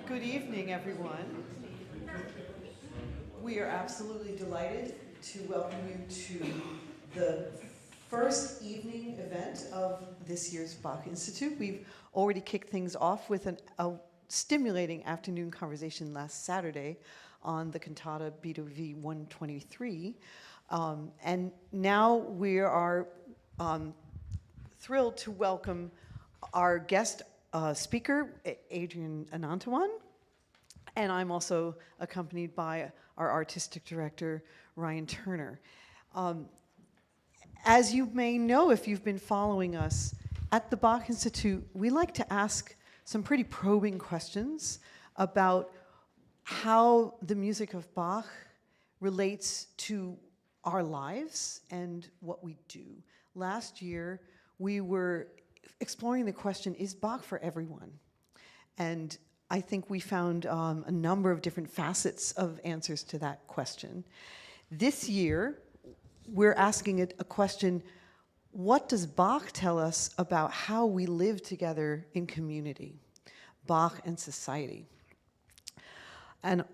Good evening, everyone. We are absolutely delighted to welcome you to the first evening event of this year's Bach Institute. We've already kicked things off with a stimulating afternoon conversation last Saturday on the cantata BWV 123. And now we are thrilled to welcome our guest speaker, Adrian Anantawan. And I'm also accompanied by our artistic director, Ryan Turner. As you may know, if you've been following us, at the Bach Institute, we like to ask some pretty probing questions about how the music of Bach relates to our lives and what we do. Last year, we were exploring the question, is Bach for everyone? And I think we found a number of different facets of answers to that question. This year, we're asking a question, what does Bach tell us about how we live together in community? Bach and society. And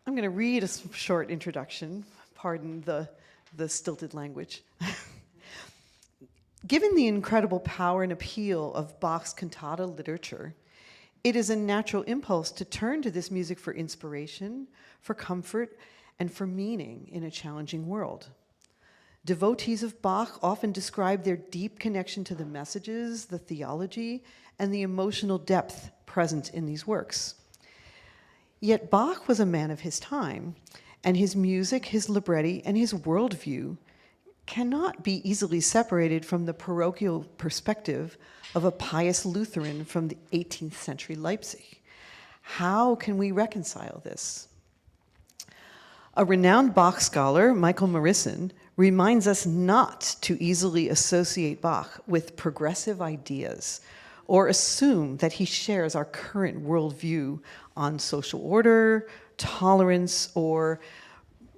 I'm going to read a short introduction, pardon the stilted language. Given the incredible power and appeal of Bach's cantata literature, it is a natural impulse to turn to this music for inspiration, for comfort, and for meaning in a challenging world. Devotees of Bach often describe their deep connection to the messages, the theology, and the emotional depth present in these works. Yet Bach was a man of his time, and his music, his libretti, and his worldview cannot be easily separated from the parochial perspective of a pious Lutheran from the 18th century Leipzig. How can we reconcile this? A renowned Bach scholar, Michael Morrison, reminds us not to easily associate Bach with progressive ideas or assume that he shares our current worldview on social order, tolerance, or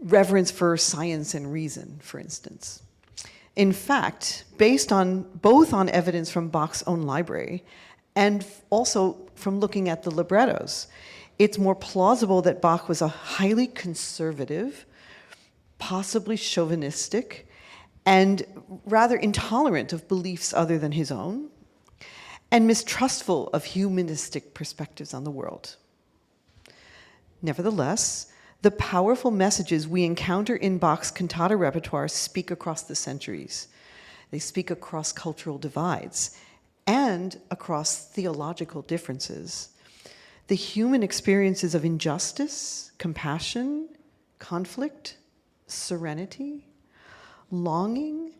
reverence for science and reason, for instance. In fact, based on both on evidence from Bach's own library and also from looking at the librettos, it's more plausible that Bach was a highly conservative, possibly chauvinistic, and rather intolerant of beliefs other than his own, and mistrustful of humanistic perspectives on the world. Nevertheless, the powerful messages we encounter in Bach's cantata repertoire speak across the centuries. They speak across cultural divides and across theological differences. The human experiences of injustice, compassion, conflict, serenity, longing,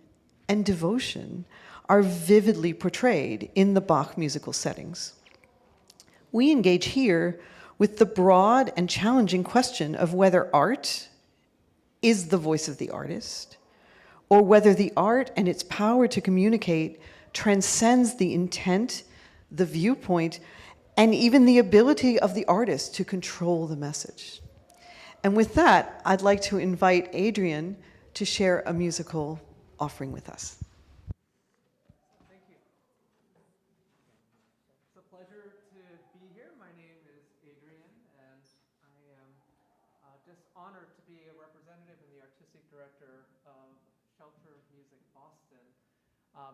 and devotion are vividly portrayed in the Bach musical settings. We engage here with the broad and challenging question of whether art is the voice of the artist, or whether the art and its power to communicate transcends the intent, the viewpoint, and even the ability of the artist to control the message. And with that, I'd like to invite Adrian to share a musical offering with us. Honored to be a representative and the artistic director of Shelter Music Boston.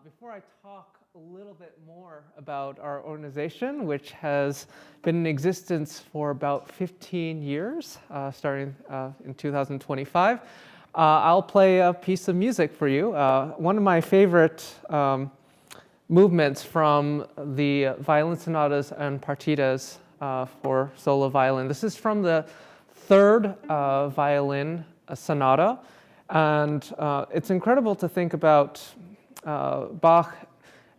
Before I talk a little bit more about our organization, which has been in existence for about 15 years, starting in 2025, I'll play a piece of music for you. One of my favorite movements from the violin sonatas and partitas for solo violin. This is from the third violin sonata, and it's incredible to think about Bach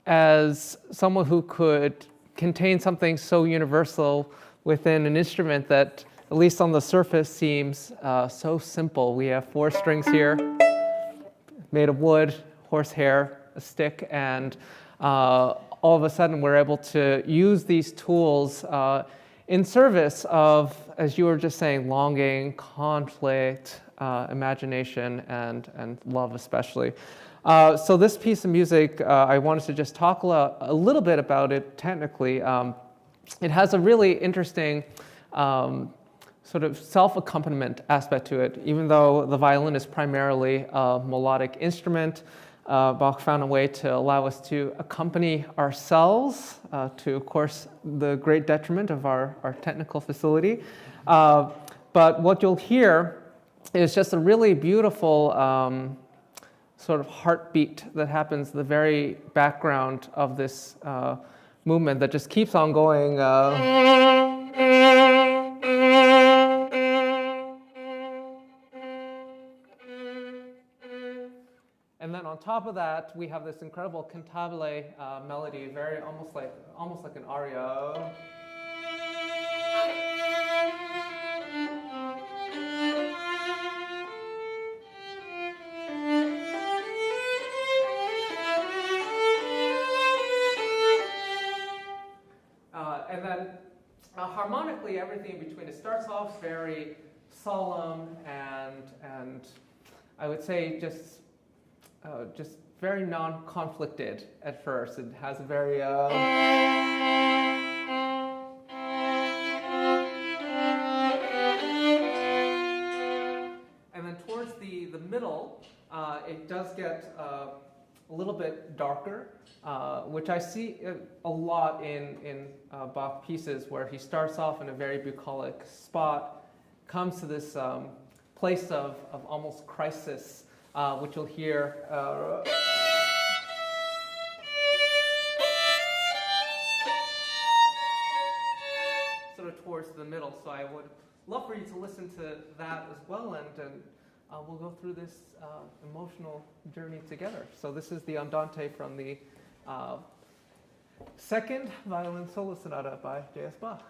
as someone who could contain something so universal within an instrument that, at least on the surface, seems so simple. We have 4 strings here, made of wood, horsehair, a stick, and all of a sudden we're able to use these tools in service of, as you were just saying, longing, conflict, imagination, and love especially. So this piece of music, I wanted to just talk a little bit about it technically. It has a really interesting sort of self-accompaniment aspect to it. Even though the violin is primarily a melodic instrument, Bach found a way to allow us to accompany ourselves, to, of course, the great detriment of our technical facility. But what you'll hear is just a really beautiful sort of heartbeat that happens in the very background of this movement that just keeps on going. And then on top of that, we have this incredible cantabile melody, very almost like an aria. And then harmonically, everything in between. It starts off very solemn and I would say just very non-conflicted at first. It has a very and then towards the middle, it does get a little bit darker, which I see a lot in Bach pieces, where he starts off in a very bucolic spot, comes to this place of almost crisis, which you'll hear sort of towards the middle. So I would love for you to listen to that as well, and we'll go through this emotional journey together. So this is the Andante from the second violin solo sonata by J.S. Bach.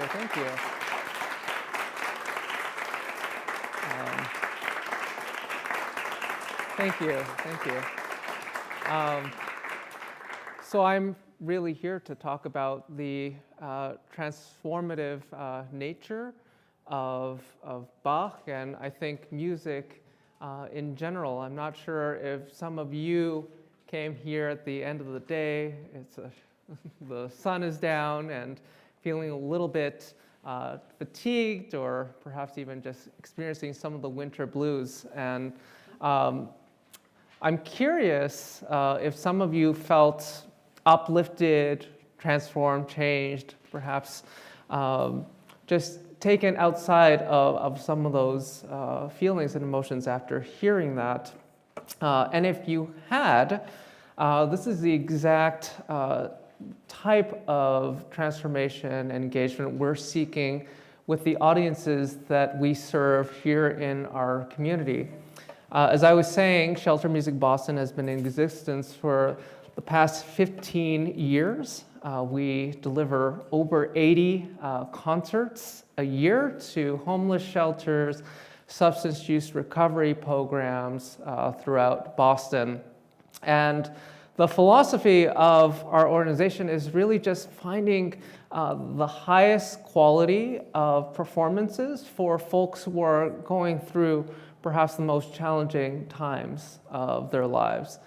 thank you. Thank you. So I'm really here to talk about the transformative nature of Bach, and I think music in general. I'm not sure if some of you came here at the end of the day. The sun is down and feeling a little bit fatigued, or perhaps even just experiencing some of the winter blues. And I'm curious if some of you felt uplifted, transformed, changed, perhaps just taken outside of some of those feelings and emotions after hearing that. And if you had, this is the exact type of transformation and engagement we're seeking with the audiences that we serve here in our community. As I was saying, Shelter Music Boston has been in existence for the past 15 years. We deliver over 80 concerts a year to homeless shelters, substance use recovery programs throughout Boston. And the philosophy of our organization is really just finding the highest quality of performances for folks who are going through perhaps the most challenging times of their lives.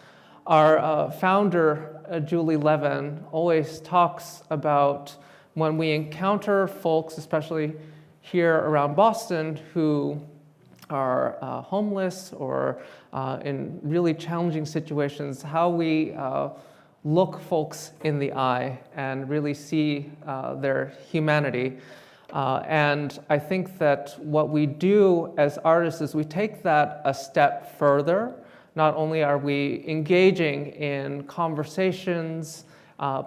Our founder, Julie Levin, always talks about when we encounter folks, especially here around Boston, who are homeless or in really challenging situations, how we look folks in the eye and really see their humanity. And I think that what we do as artists is we take that a step further. Not only are we engaging in conversations,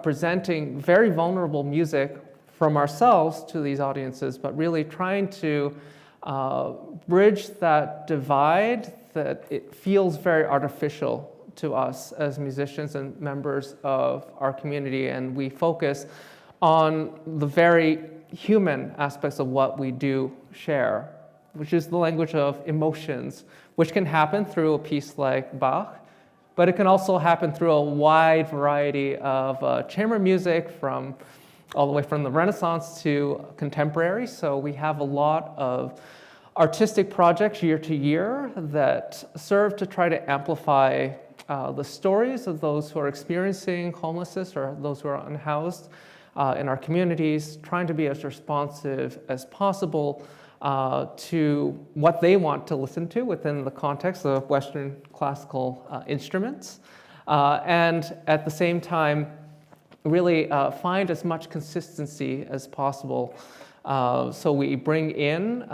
presenting very vulnerable music from ourselves to these audiences, but really trying to bridge that divide that it feels very artificial to us as musicians and members of our community. And we focus on the very human aspects of what we do share, which is the language of emotions, which can happen through a piece like Bach, but it can also happen through a wide variety of chamber music, from all the way from the Renaissance to contemporary. So we have a lot of artistic projects year to year that serve to try to amplify the stories of those who are experiencing homelessness or those who are unhoused in our communities, trying to be as responsive as possible to what they want to listen to within the context of Western classical instruments. And at the same time, really find as much consistency as possible. So we bring in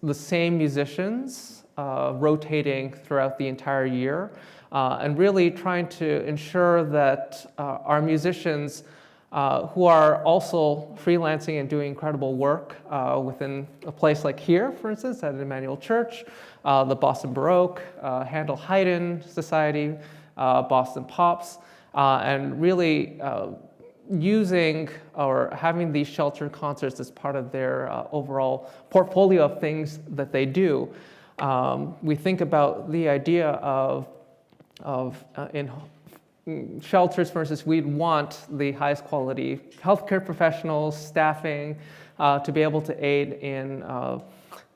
the same musicians rotating throughout the entire year, and really trying to ensure that our musicians who are also freelancing and doing incredible work within a place like here, for instance, at Emmanuel Church, the Boston Baroque, Handel Haydn Society, Boston Pops, and really using or having these sheltered concerts as part of their overall portfolio of things that they do. We think about the idea of in shelters, for instance, we'd want the highest quality healthcare professionals, staffing, to be able to aid in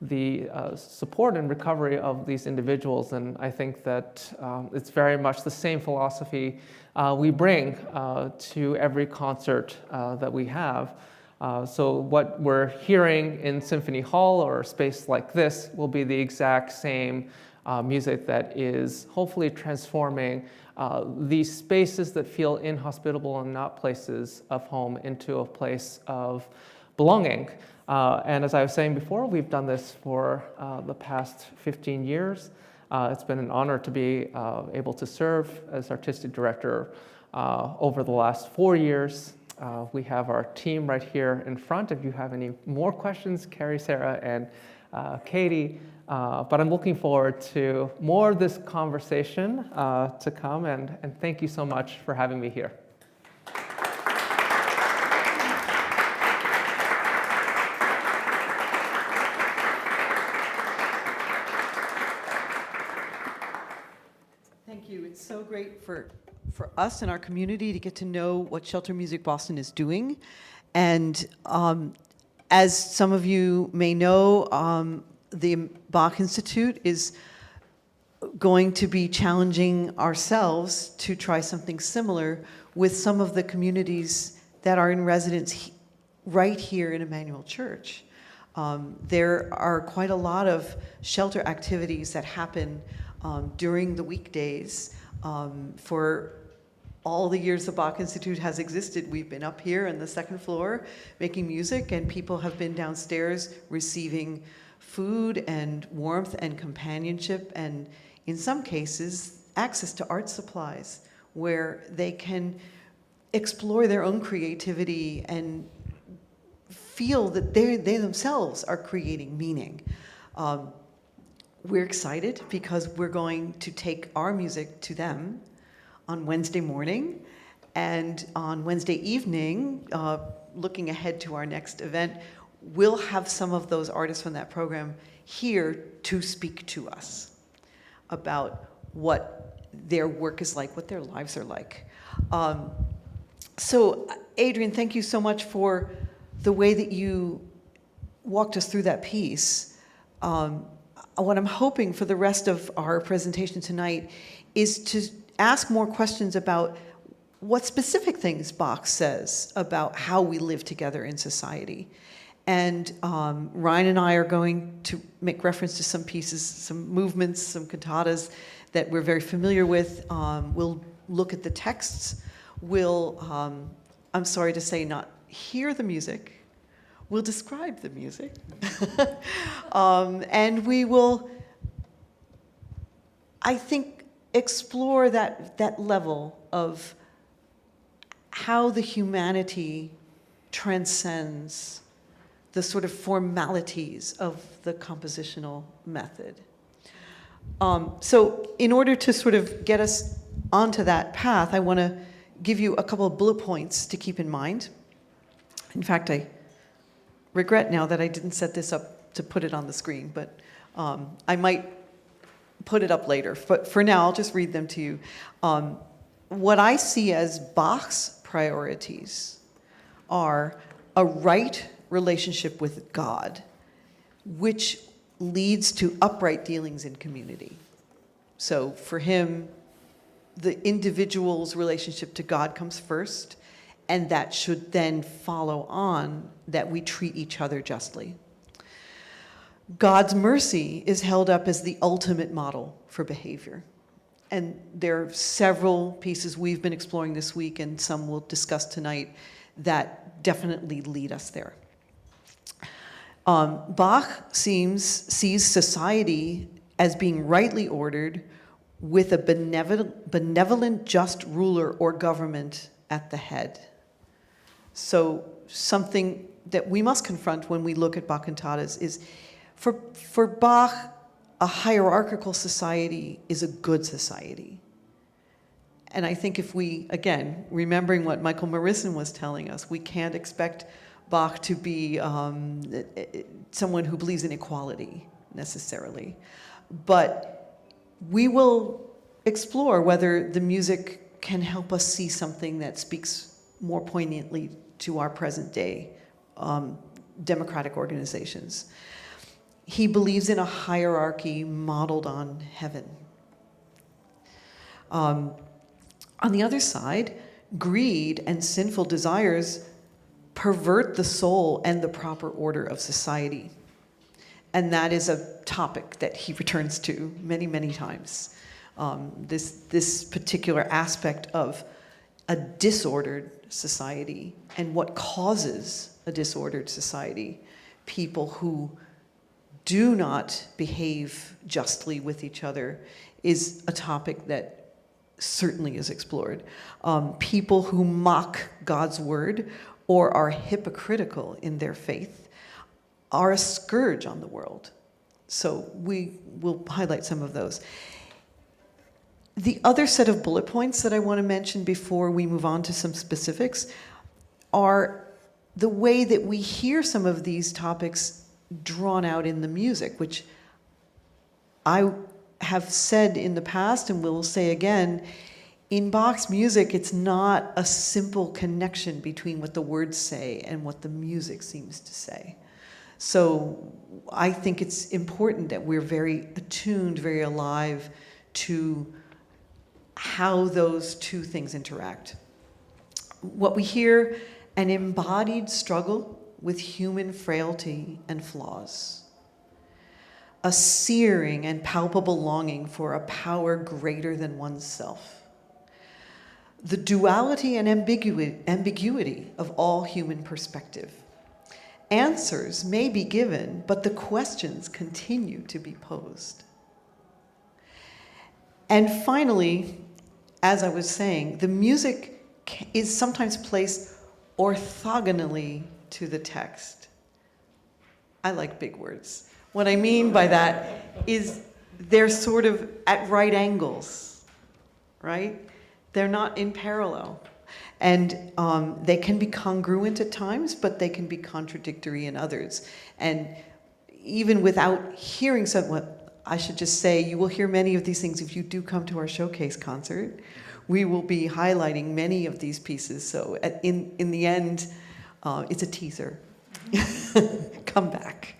the support and recovery of these individuals. And I think that it's very much the same philosophy we bring to every concert that we have. So what we're hearing in Symphony Hall or a space like this will be the exact same music that is hopefully transforming these spaces that feel inhospitable and not places of home into a place of belonging. And as I was saying before, we've done this for the past 15 years. It's been an honor to be able to serve as artistic director over the last 4 years. We have our team right here in front. If you have any more questions, Carrie, Sarah, and Katie. But I'm looking forward to more of this conversation to come, and thank you so much for having me here. Thank you. It's so great for us and our community to get to know what Shelter Music Boston is doing. And as some of you may know, the Bach Institute is going to be challenging ourselves to try something similar with some of the communities that are in residence right here in Emmanuel Church. There are quite a lot of shelter activities that happen during the weekdays. For all the years the Bach Institute has existed, we've been up here on the second floor making music, and people have been downstairs receiving food and warmth and companionship, and in some cases, access to art supplies where they can explore their own creativity and feel that they themselves are creating meaning. We're excited because we're going to take our music to them on Wednesday morning, and on Wednesday evening, looking ahead to our next event, we'll have some of those artists from that program here to speak to us about what their work is like, what their lives are like. So Adrian, thank you so much for the way that you walked us through that piece. What I'm hoping for the rest of our presentation tonight is to ask more questions about what specific things Bach says about how we live together in society. And Ryan and I are going to make reference to some pieces, some movements, some cantatas that we're very familiar with. We'll look at the texts. We'll, I'm sorry to say, not hear the music. We'll describe the music. And we will, I think, explore that level of how the humanity transcends the sort of formalities of the compositional method. So in order to sort of get us onto that path, I want to give you a couple of bullet points to keep in mind. In fact, I regret now that I didn't set this up to put it on the screen, but I might put it up later. But for now, I'll just read them to you. What I see as Bach's priorities are a right relationship with God, which leads to upright dealings in community. So for him, the individual's relationship to God comes first, and that should then follow on that we treat each other justly. God's mercy is held up as the ultimate model for behavior. And there are several pieces we've been exploring this week, and some we'll discuss tonight, that definitely lead us there. Bach sees society as being rightly ordered with a benevolent, just ruler or government at the head. So something that we must confront when we look at Bach cantatas is, for Bach, a hierarchical society is a good society. And I think if we, again, remembering what Michael Morrison was telling us, we can't expect Bach to be someone who believes in equality, necessarily. But we will explore whether the music can help us see something that speaks more poignantly to our present day democratic organizations. He believes in a hierarchy modeled on heaven. On the other side, greed and sinful desires pervert the soul and the proper order of society. And that is a topic that he returns to many, many times. This particular aspect of a disordered society and what causes a disordered society. People who do not behave justly with each other is a topic that certainly is explored. People who mock God's word or are hypocritical in their faith are a scourge on the world. So we will highlight some of those. The other set of bullet points that I want to mention before we move on to some specifics are the way that we hear some of these topics drawn out in the music, which I have said in the past and will say again, in Bach's music, it's not a simple connection between what the words say and what the music seems to say. So I think it's important that we're very attuned, very alive to how those two things interact. What we hear, an embodied struggle with human frailty and flaws. A searing and palpable longing for a power greater than oneself. The duality and ambiguity of all human perspective. Answers may be given, but the questions continue to be posed. And finally, as I was saying, the music is sometimes placed orthogonally to the text. I like big words. What I mean by that is they're sort of at right angles, right? They're not in parallel. And they can be congruent at times, but they can be contradictory in others. And even without hearing someone, I should just say, you will hear many of these things if you do come to our showcase concert. We will be highlighting many of these pieces. So in the end, it's a teaser. Come back.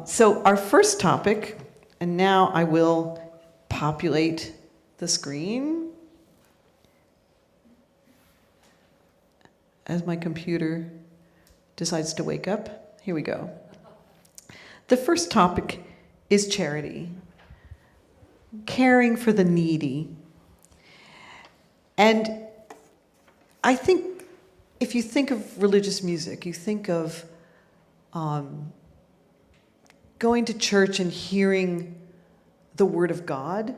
So our first topic, and now I will populate the screen as my computer decides to wake up. Here we go. The first topic is charity, caring for the needy. And I think if you think of religious music, you think of going to church and hearing the word of God.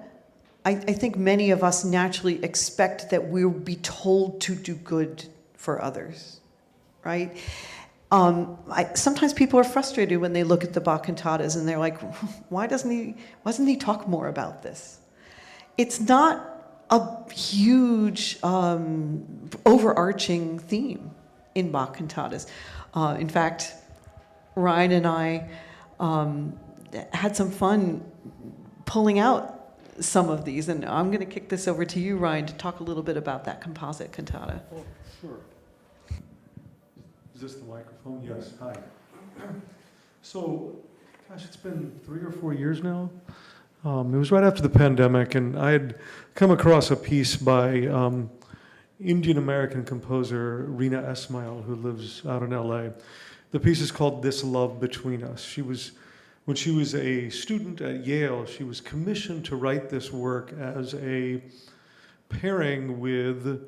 I think many of us naturally expect that we'll be told to do good for others, right? Sometimes people are frustrated when they look at the Bach cantatas and they're like, why doesn't he talk more about this? It's not a huge overarching theme in Bach cantatas. In fact, Ryan and I had some fun pulling out some of these, and I'm going to kick this over to you, Ryan, to talk a little bit about that composite cantata. Oh, sure. Is this the microphone? Yes. Hi. So, gosh, it's been 3 or 4 years now. It was right after the pandemic, and I had come across a piece by Indian-American composer Reena Esmail, who lives out in LA. The piece is called This Love Between Us. When she was a student at Yale, she was commissioned to write this work as a pairing with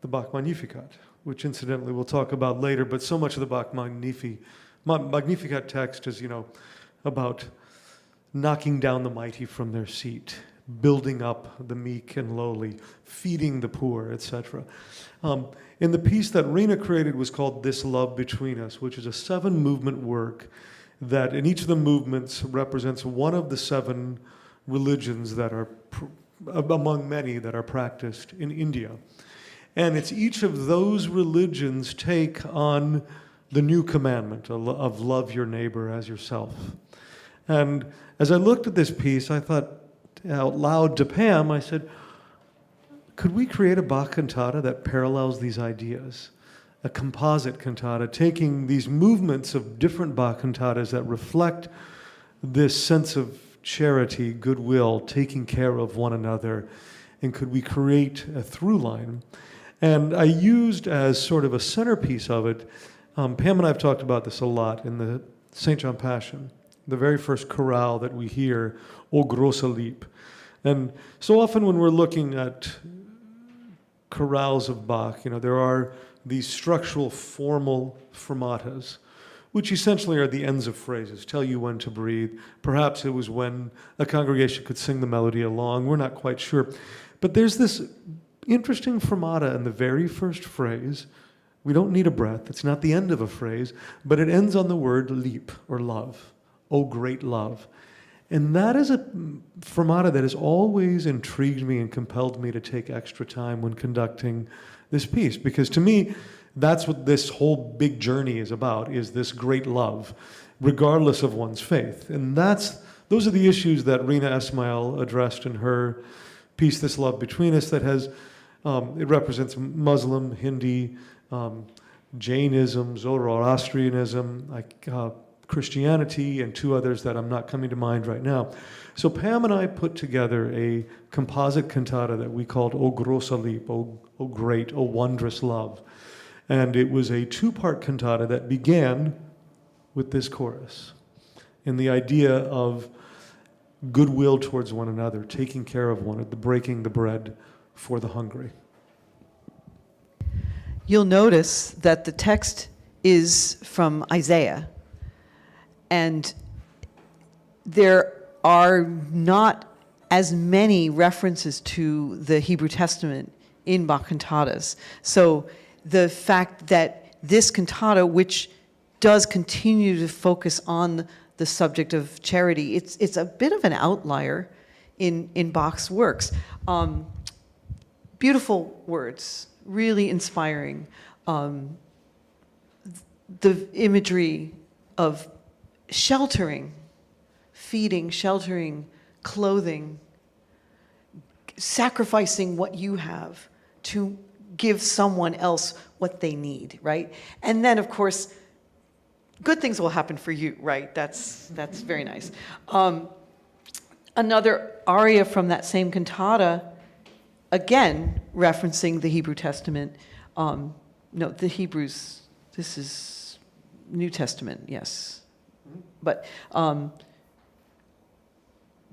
the Bach Magnificat, which incidentally we'll talk about later, but so much of the Bach Magnificat text is, about knocking down the mighty from their seat, building up the meek and lowly, feeding the poor, etc. And the piece that Reena created was called This Love Between Us, which is a 7-movement work that in each of the movements represents one of the 7 religions that are, among many, that are practiced in India. And it's each of those religions' take on the new commandment of love your neighbor as yourself. And as I looked at this piece, I thought out loud to Pam, I said, could we create a Bach cantata that parallels these ideas? A composite cantata, taking these movements of different Bach cantatas that reflect this sense of charity, goodwill, taking care of one another, and could we create a through line? And I used as sort of a centerpiece of it, Pam and I have talked about this a lot in the St. John Passion, the very first chorale that we hear, O große Lieb. And so often when we're looking at chorales of Bach, there are these structural formal fermatas, which essentially are the ends of phrases, tell you when to breathe. Perhaps it was when a congregation could sing the melody along, we're not quite sure. But there's this interesting fermata in the very first phrase. We don't need a breath, it's not the end of a phrase, but it ends on the word lieb, or love, oh great love. And that is a fermata that has always intrigued me and compelled me to take extra time when conducting this piece, because to me, that's what this whole big journey is about, is this great love, regardless of one's faith. And that's those are the issues that Rina Esmail addressed in her piece, This Love Between Us, that has, it represents Muslim, Hindi, Jainism, Zoroastrianism, Christianity, and two others that I'm not coming to mind right now. So Pam and I put together a composite cantata that we called O Grossa Lieb, O Great, O Wondrous Love. And it was a two-part cantata that began with this chorus, and the idea of goodwill towards one another, taking care of one another, breaking the bread for the hungry. You'll notice that the text is from Isaiah, and there are not as many references to the Hebrew Testament in Bach cantatas. So the fact that this cantata, which does continue to focus on the subject of charity, it's a bit of an outlier in Bach's works. Beautiful words, really inspiring. The imagery of sheltering, feeding, sheltering, clothing, sacrificing what you have to give someone else what they need, right? And then, of course, good things will happen for you, right? That's very nice. Another aria from that same cantata, again, referencing the Hebrew Testament. No, the Hebrews, this is New Testament, yes. But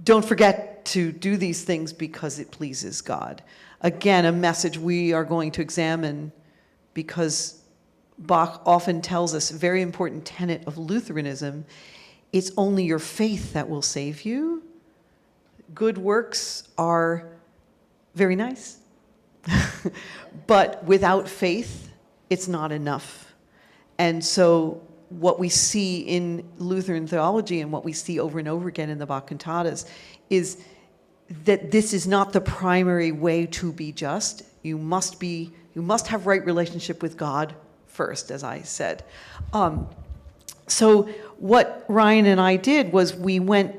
don't forget to do these things because it pleases God. Again, a message we are going to examine because Bach often tells us a very important tenet of Lutheranism: it's only your faith that will save you. Good works are very nice, but without faith, it's not enough. And so what we see in Lutheran theology and what we see over and over again in the Bach cantatas is that this is not the primary way to be just. You must have right relationship with God first, as I said. So what Ryan and I did was we went,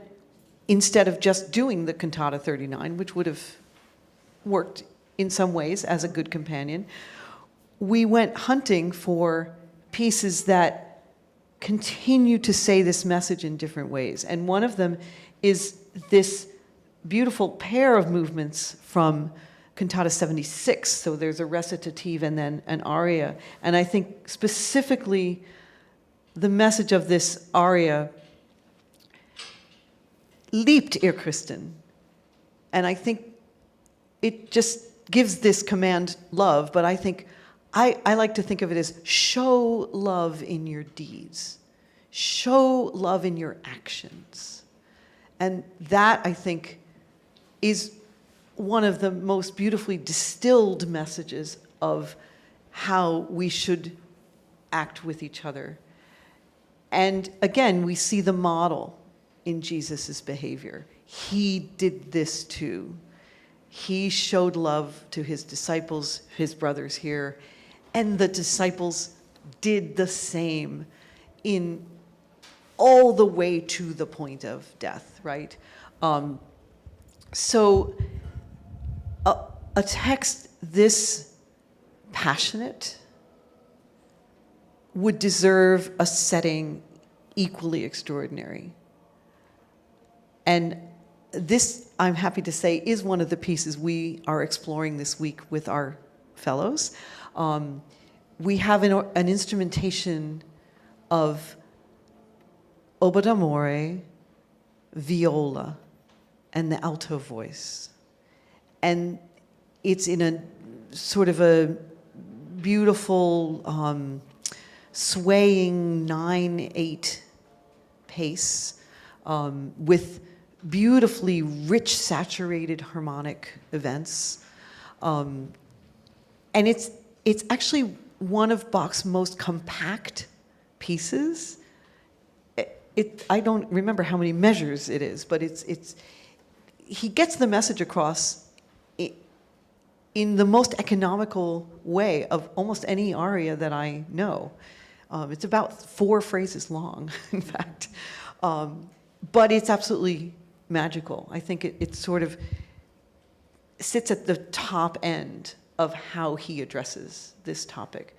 instead of just doing the cantata 39, which would have worked in some ways as a good companion, we went hunting for pieces that continue to say this message in different ways. And one of them is this beautiful pair of movements from Cantata 76. So there's a recitative and then an aria. And I think specifically the message of this aria, Liebt ihr Christen. And I think it just gives this command love, but I think I like to think of it as show love in your deeds. Show love in your actions. And that, I think, is one of the most beautifully distilled messages of how we should act with each other. And again, we see the model in Jesus' behavior. He did this too. He showed love to his disciples, his brothers here, and the disciples did the same in all the way to the point of death, right? So a text this passionate would deserve a setting equally extraordinary. And this, I'm happy to say, is one of the pieces we are exploring this week with our fellows. We have an instrumentation of oboe d'amore, viola, and the alto voice. And it's in a sort of a beautiful, swaying 9/8 pace with beautifully rich, saturated harmonic events. And it's actually one of Bach's most compact pieces. I don't remember how many measures it is, but he gets the message across in the most economical way of almost any aria that I know. It's about 4 phrases long, in fact. but it's absolutely magical. I think it sort of sits at the top end of how he addresses this topic.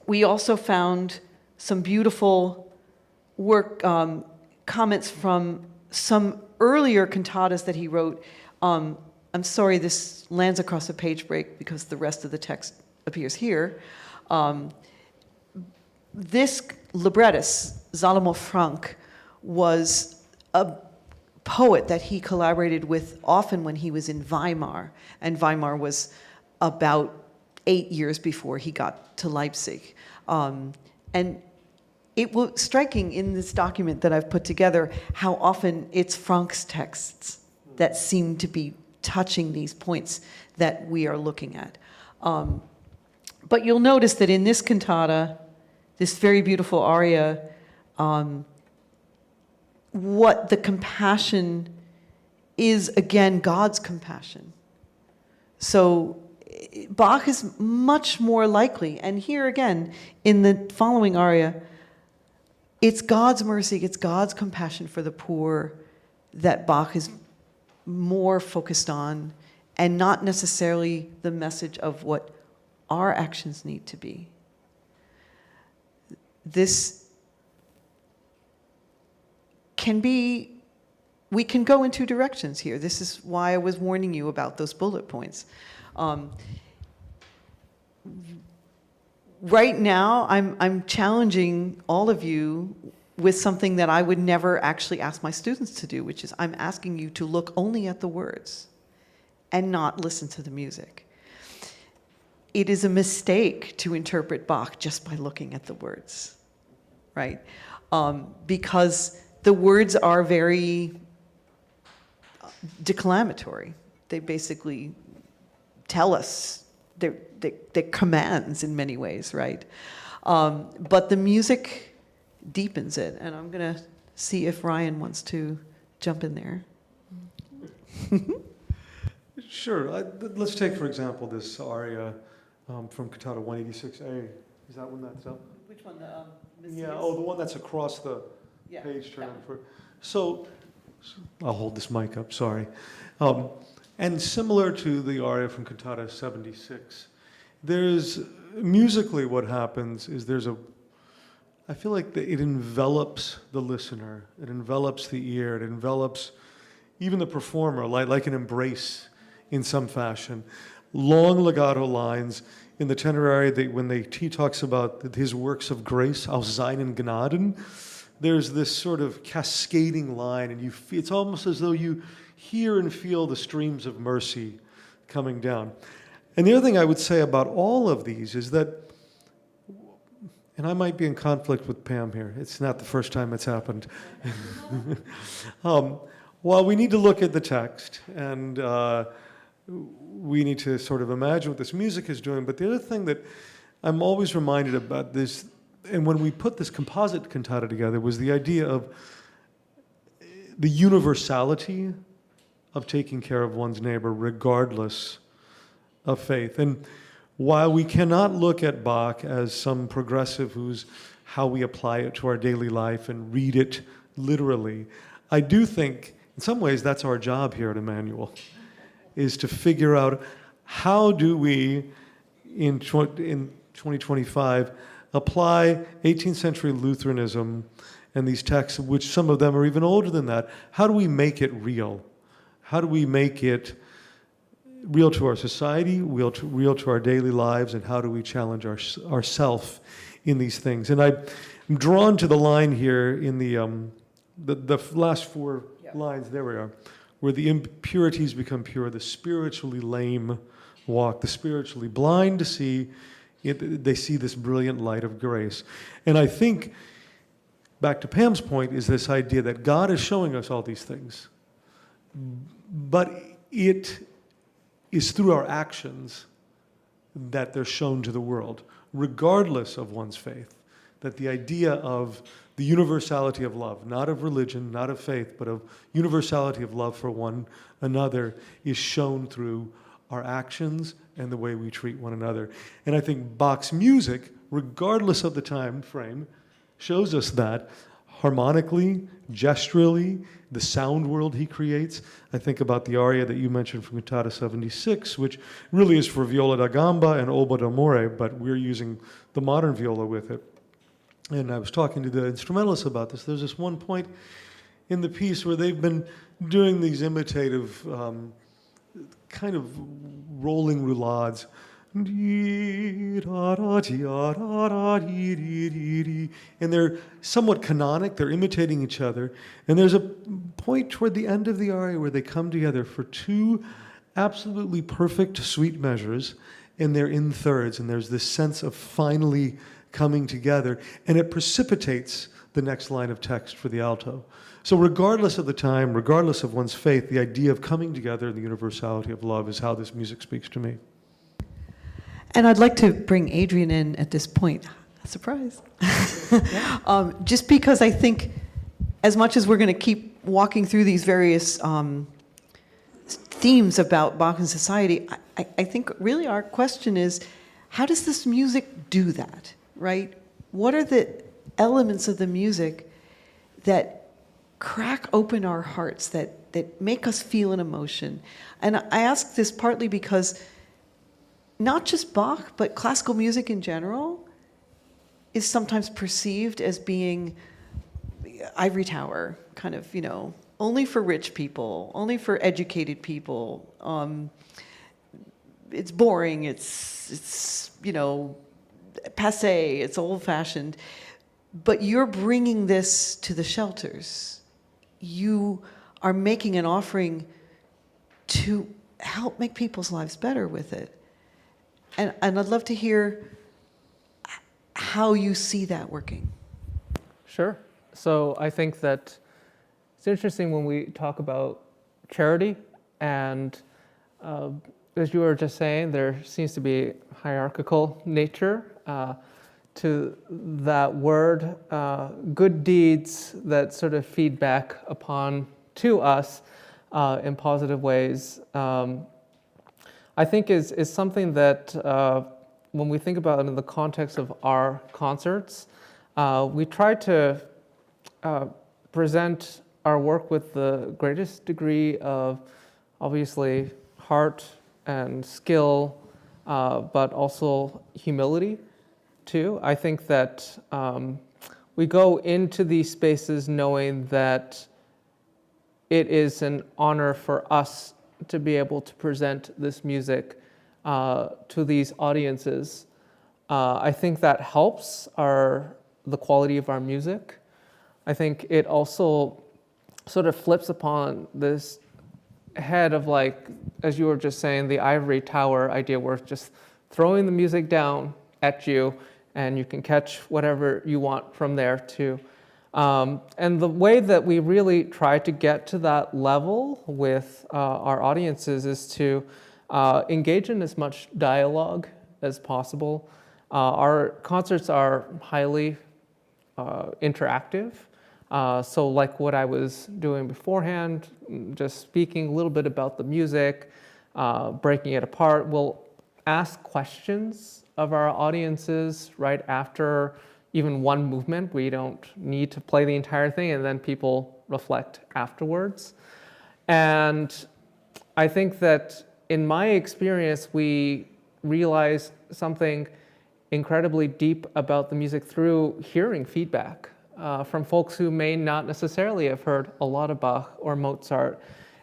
We also found some beautiful work, comments from some earlier cantatas that he wrote. I'm sorry this lands across a page break because the rest of the text appears here. This librettist, Salomon Frank, was a poet that he collaborated with often when he was in Weimar, and Weimar was about 8 years before he got to Leipzig. And it was striking in this document that I've put together how often it's Frank's texts that seem to be touching these points that we are looking at. But you'll notice that in this cantata, this very beautiful aria, what the compassion is, again, God's compassion. So Bach is much more likely, and here again, in the following aria, it's God's mercy, it's God's compassion for the poor that Bach is more focused on, and not necessarily the message of what our actions need to be. This can be, we can go in two directions here. This is why I was warning you about those bullet points. Right now, I'm challenging all of you with something that I would never actually ask my students to do, which is I'm asking you to look only at the words and not listen to the music. It is a mistake to interpret Bach just by looking at the words, right? Because the words are very declamatory. They basically tell us, they're commands in many ways, right? But the music deepens it, and I'm gonna see if Ryan wants to jump in there. Sure. Let's take, for example, this aria from Cantata 186A. Is that one that's up? Which one? Yeah, oh, the one that's across the page turn. So, I'll hold this mic up, sorry. And similar to the aria from Cantata 76, there's, musically what happens is I feel like it envelops the listener, it envelops the ear, it envelops even the performer, like an embrace in some fashion. Long legato lines in the tenor aria, when he talks about his works of grace, aus seinen Gnaden, there's this sort of cascading line, and it's almost as though you hear and feel the streams of mercy coming down. And the other thing I would say about all of these is that, and I might be in conflict with Pam here, it's not the first time it's happened. While we need to look at the text, and we need to sort of imagine what this music is doing, but the other thing that I'm always reminded about this, and when we put this composite cantata together, was the idea of the universality of taking care of one's neighbor regardless of faith. And while we cannot look at Bach as some progressive who's how we apply it to our daily life and read it literally, I do think in some ways that's our job here at Emmanuel, is to figure out how do we in 2025 apply 18th century Lutheranism and these texts, which some of them are even older than that. How do we make it real? How do we make it real to our society, real to our daily lives, and how do we challenge ourselves in these things? And I'm drawn to the line here in the last four lines, there we are, where the impurities become pure, the spiritually lame walk, the spiritually blind to see, they see this brilliant light of grace. And I think, back to Pam's point, is this idea that God is showing us all these things, but it is through our actions that they're shown to the world, regardless of one's faith. That the idea of the universality of love, not of religion, not of faith, but of universality of love for one another, is shown through our actions and the way we treat one another. And I think Bach's music, regardless of the time frame, shows us that harmonically, gesturally, the sound world he creates. I think about the aria that you mentioned from Cantata 76, which really is for viola da gamba and oboe d'amore, but we're using the modern viola with it. And I was talking to the instrumentalists about this. There's this one point in the piece where they've been doing these imitative kind of rolling roulades. And they're somewhat canonic, they're imitating each other. And there's a point toward the end of the aria where they come together for two absolutely perfect sweet measures, and they're in thirds, and there's this sense of finally coming together, and it precipitates the next line of text for the alto. So regardless of the time, regardless of one's faith, the idea of coming together and the universality of love is how this music speaks to me. And I'd like to bring Adrian in at this point. Surprise. Just because I think as much as we're going to keep walking through these various themes about Bach and society, I think really our question is, how does this music do that, right? What are the elements of the music that crack open our hearts, that make us feel an emotion? And I ask this partly because not just Bach, but classical music in general is sometimes perceived as being ivory tower, kind of, only for rich people, only for educated people. It's boring, it's passé, it's old-fashioned. But you're bringing this to the shelters. You are making an offering to help make people's lives better with it. And I'd love to hear how you see that working. Sure. So I think that it's interesting when we talk about charity, and as you were just saying, there seems to be hierarchical nature to that word. Good deeds that sort of feed back upon to us in positive ways. I think is something that when we think about it in the context of our concerts, we try to present our work with the greatest degree of, obviously, heart and skill, but also humility, too. I think that we go into these spaces knowing that it is an honor for us to be able to present this music to these audiences. I think that helps the quality of our music. I think it also sort of flips upon this head of, like, as you were just saying, the ivory tower idea, where it's just throwing the music down at you and you can catch whatever you want from there too. And the way that we really try to get to that level with our audiences is to engage in as much dialogue as possible. Our concerts are highly interactive. So like what I was doing beforehand, just speaking a little bit about the music, breaking it apart. We'll ask questions of our audiences right after even one movement. We don't need to play the entire thing, and then people reflect afterwards. And I think that in my experience, we realize something incredibly deep about the music through hearing feedback from folks who may not necessarily have heard a lot of Bach or Mozart,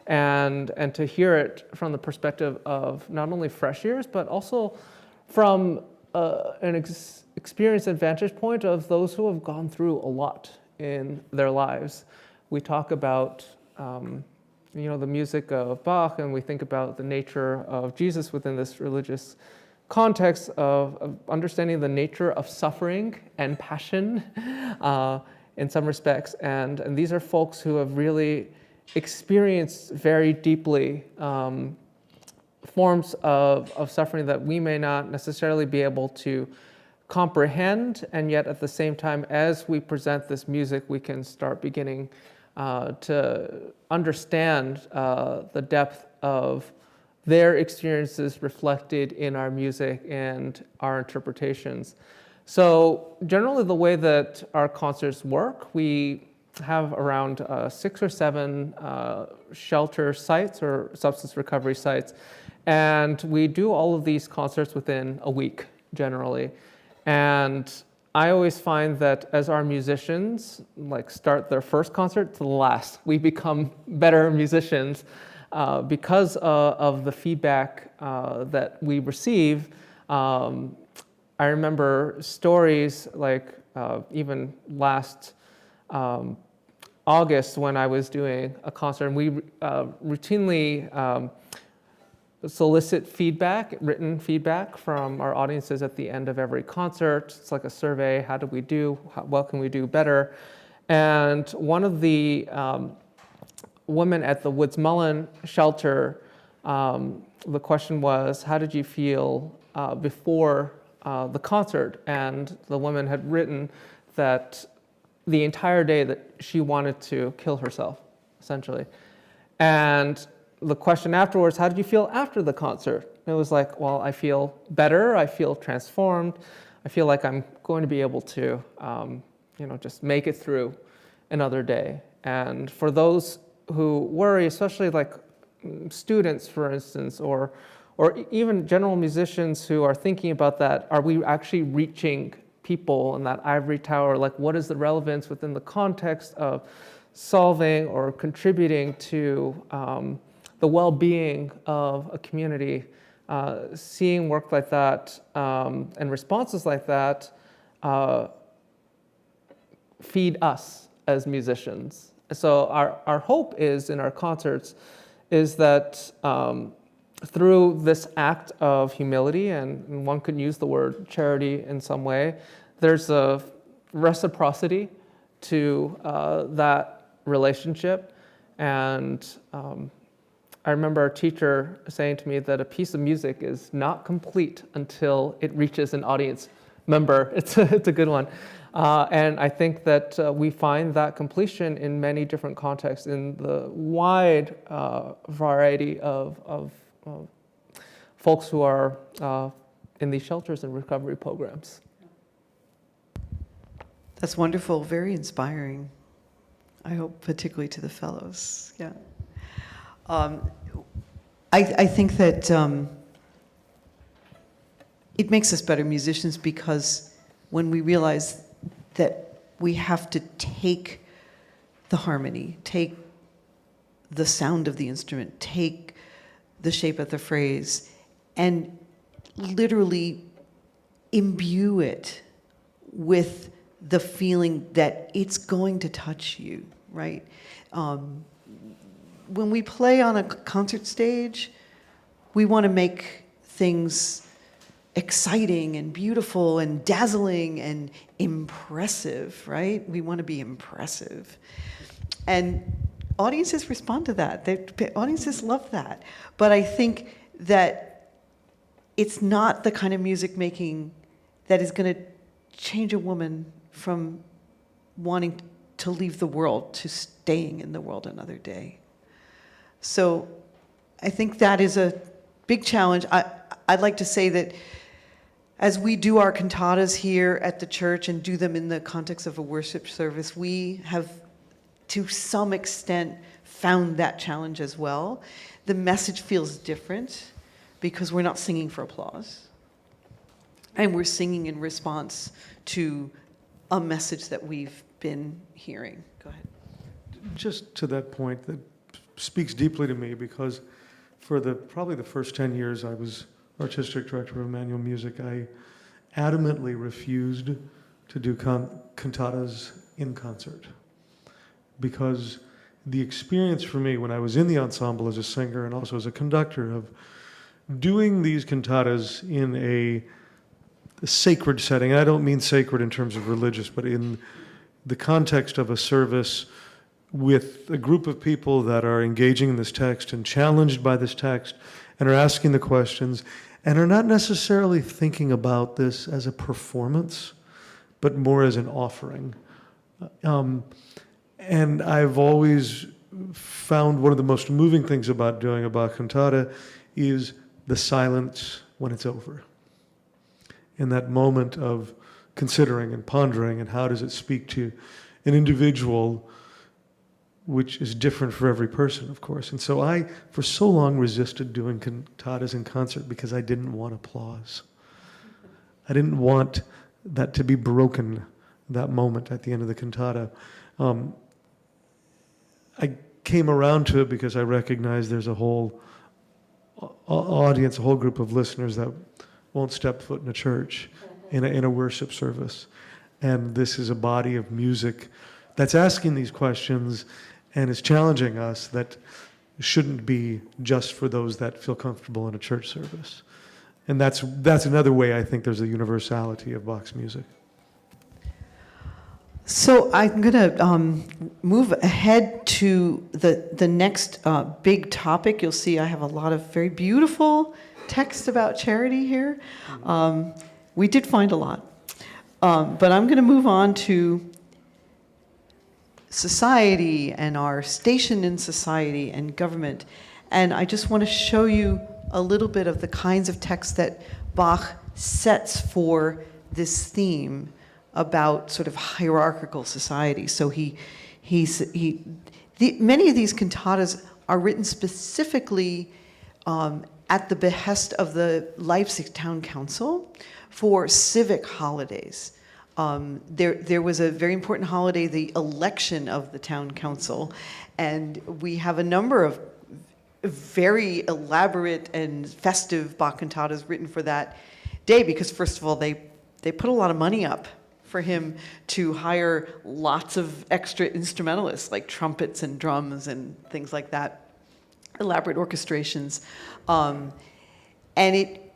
and to hear it from the perspective of not only fresh ears, but also from an experience and vantage point of those who have gone through a lot in their lives. We talk about the music of Bach, and we think about the nature of Jesus within this religious context of understanding the nature of suffering and passion in some respects. And these are folks who have really experienced very deeply forms of suffering that we may not necessarily be able to comprehend, and yet at the same time, as we present this music, we can start beginning to understand the depth of their experiences reflected in our music and our interpretations. So generally the way that our concerts work, we have around 6 or 7 shelter sites or substance recovery sites. And we do all of these concerts within a week, generally. And I always find that as our musicians start their first concert to the last, we become better musicians because of the feedback that we receive. I remember stories even last August when I was doing a concert, and we routinely solicit feedback, written feedback from our audiences at the end of every concert. It's like a survey. How did we do? What can we do better? And one of the women at the Woods Mullen shelter, the question was, how did you feel before the concert? And the woman had written that the entire day that she wanted to kill herself, essentially. And the question afterwards, how did you feel after the concert? It was like, well, I feel better, I feel transformed, I feel like I'm going to be able to, just make it through another day. And for those who worry, especially students, for instance, or even general musicians who are thinking about that, are we actually reaching people in that ivory tower? What is the relevance within the context of solving or contributing to the well-being of a community? Seeing work like that and responses like that feed us as musicians. So our hope is in our concerts is that through this act of humility, and one could use the word charity in some way, there's a reciprocity to that relationship. And I remember our teacher saying to me that a piece of music is not complete until it reaches an audience member. It's a good one. And I think that we find that completion in many different contexts, in the wide variety of folks who are in these shelters and recovery programs. That's wonderful, very inspiring. I hope particularly to the fellows, yeah. I think that it makes us better musicians because when we realize that we have to take the harmony, take the sound of the instrument, take the shape of the phrase, and literally imbue it with the feeling that it's going to touch you, right? When we play on a concert stage, we want to make things exciting and beautiful and dazzling and impressive, right? We want to be impressive. And audiences respond to that. Audiences love that. But I think that it's not the kind of music making that is going to change a woman from wanting to leave the world to staying in the world another day. So I think that is a big challenge. I'd like to say that as we do our cantatas here at the church and do them in the context of a worship service, we have, to some extent, found that challenge as well. The message feels different because we're not singing for applause. And we're singing in response to a message that we've been hearing. Go ahead. Just to that point, that speaks deeply to me because for probably the first 10 years I was artistic director of Emmanuel Music, I adamantly refused to do cantatas in concert because the experience for me when I was in the ensemble as a singer and also as a conductor of doing these cantatas in a sacred setting, and I don't mean sacred in terms of religious, but in the context of a service with a group of people that are engaging in this text and challenged by this text and are asking the questions and are not necessarily thinking about this as a performance, but more as an offering. And I've always found one of the most moving things about doing a Bach cantata is the silence when it's over. In that moment of considering and pondering, and how does it speak to an individual, which is different for every person, of course. And so I, for so long, resisted doing cantatas in concert because I didn't want applause. I didn't want that to be broken, that moment at the end of the cantata. I came around to it because I recognized there's a whole audience, a whole group of listeners that won't step foot in a church, in a worship service. And this is a body of music that's asking these questions and is challenging us that shouldn't be just for those that feel comfortable in a church service. And that's another way I think there's a universality of Bach's music. So I'm going to move ahead to the next big topic. You'll see I have a lot of very beautiful text about charity here. We did find a lot. But I'm going to move on to society and our station in society and government. And I just want to show you a little bit of the kinds of texts that Bach sets for this theme about sort of hierarchical society. So many of these cantatas are written specifically at the behest of the Leipzig Town Council for civic holidays. There was a very important holiday, the election of the town council, and we have a number of very elaborate and festive Bach cantatas written for that day because, first of all, they put a lot of money up for him to hire lots of extra instrumentalists like trumpets and drums and things like that, elaborate orchestrations, and it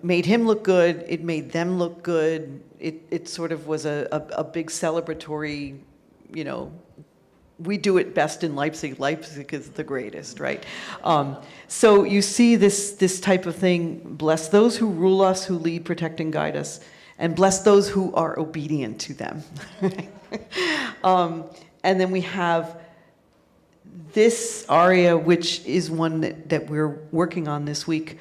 made him look good. It made them look good. It sort of was a big celebratory, we do it best in Leipzig. Leipzig is the greatest, right? So you see this type of thing. Bless those who rule us, who lead, protect, and guide us, and bless those who are obedient to them. And then we have this aria, which is one that we're working on this week.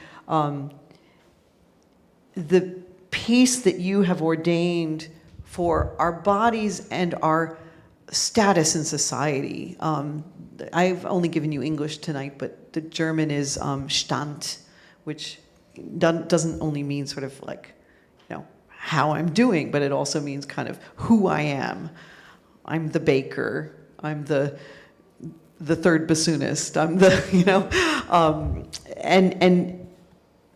The peace that you have ordained for our bodies and our status in society. I've only given you English tonight, but the German is Stand, which doesn't only mean sort of like, how I'm doing, but it also means kind of who I am. I'm the baker. I'm the third bassoonist. I'm the, and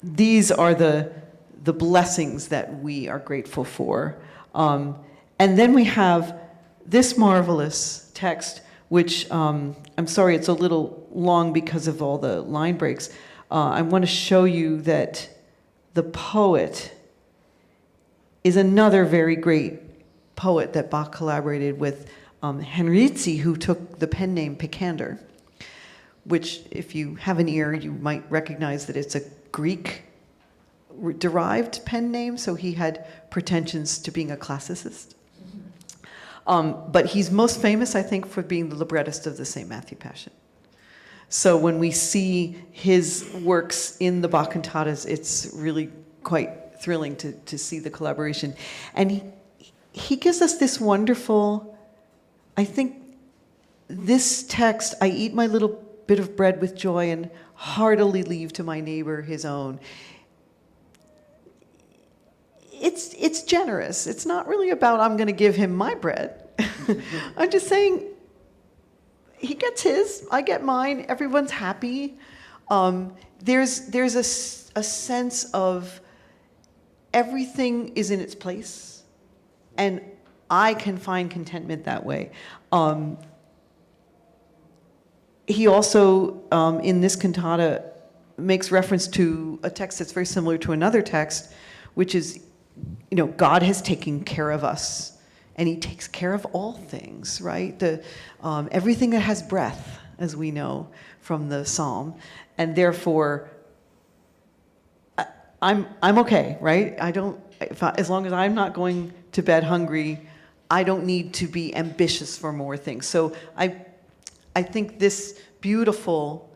these are the blessings that we are grateful for. And then we have this marvelous text, which I'm sorry, it's a little long because of all the line breaks. I want to show you that the poet is another very great poet that Bach collaborated with, Henrici, who took the pen name Picander, which, if you have an ear, you might recognize that it's a Greek-derived pen name, so he had pretensions to being a classicist. But he's most famous, I think, for being the librettist of the St. Matthew Passion. So when we see his works in the Bach cantatas, it's really quite thrilling to see the collaboration. And he gives us this wonderful, I think, this text, I eat my little bit of bread with joy and heartily leave to my neighbor his own. It's generous. It's not really about I'm going to give him my bread. I'm just saying he gets his, I get mine. Everyone's happy. There's a sense of everything is in its place, and I can find contentment that way. He also, in this cantata, makes reference to a text that's very similar to another text, which is, God has taken care of us, and he takes care of all things, right? Everything that has breath, as we know from the psalm, and therefore, I'm okay, right? As long as I'm not going to bed hungry, I don't need to be ambitious for more things. So I think this beautiful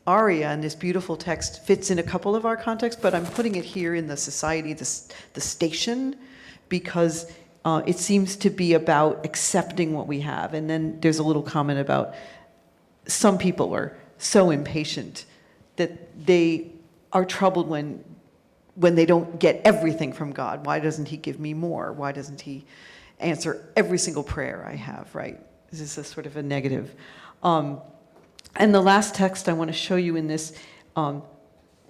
aria and this beautiful text fits in a couple of our contexts, but I'm putting it here in the society, the station, because it seems to be about accepting what we have. And then there's a little comment about some people are so impatient that they are troubled when they don't get everything from God. Why doesn't he give me more? Why doesn't he answer every single prayer I have, right? This is a sort of a negative. And the last text I want to show you in this,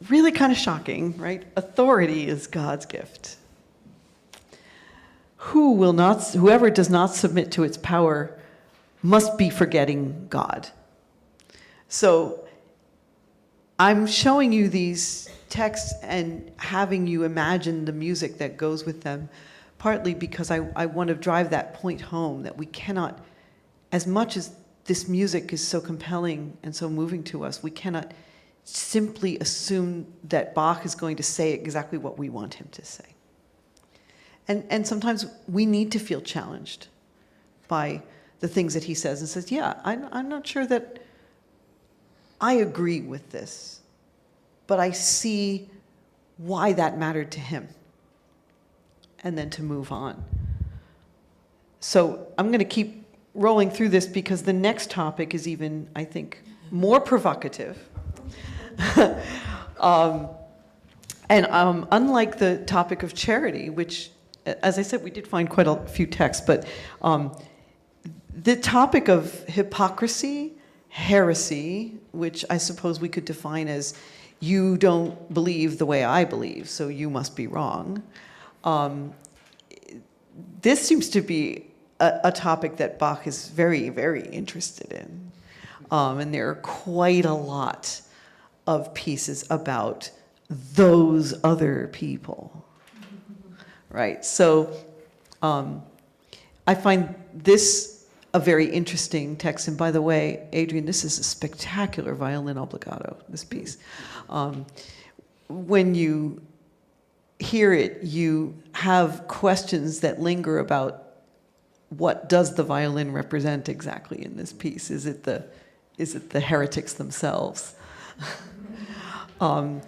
really kind of shocking, right? Authority is God's gift. Whoever does not submit to its power must be forgetting God. So I'm showing you these texts and having you imagine the music that goes with them, partly because I want to drive that point home that we cannot, as much as this music is so compelling and so moving to us, we cannot simply assume that Bach is going to say exactly what we want him to say. And sometimes we need to feel challenged by the things that he says and says, yeah, I'm not sure that I agree with this, but I see why that mattered to him, and then to move on. So I'm going to keep rolling through this because the next topic is even, I think, more provocative. Unlike the topic of charity, which, as I said, we did find quite a few texts, but the topic of hypocrisy, heresy, which I suppose we could define as you don't believe the way I believe, so you must be wrong. This seems to be a topic that Bach is very, very interested in. And there are quite a lot of pieces about those other people, right? So I find this a very interesting text. And by the way, Adrian, this is a spectacular violin obligato, this piece. When you hear it, you have questions that linger about what does the violin represent exactly in this piece? Is it the heretics themselves? But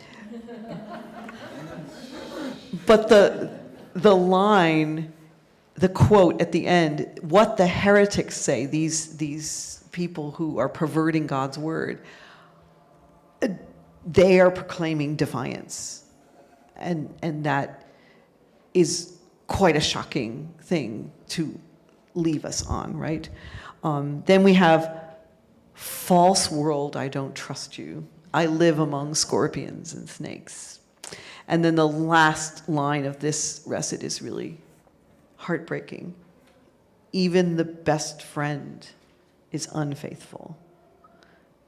the line, the quote at the end, what the heretics say, these people who are perverting God's word, they are proclaiming defiance. And that is quite a shocking thing to leave us on, right? Then we have false world, I don't trust you. I live among scorpions and snakes. And then the last line of this recit is really heartbreaking. Even the best friend is unfaithful.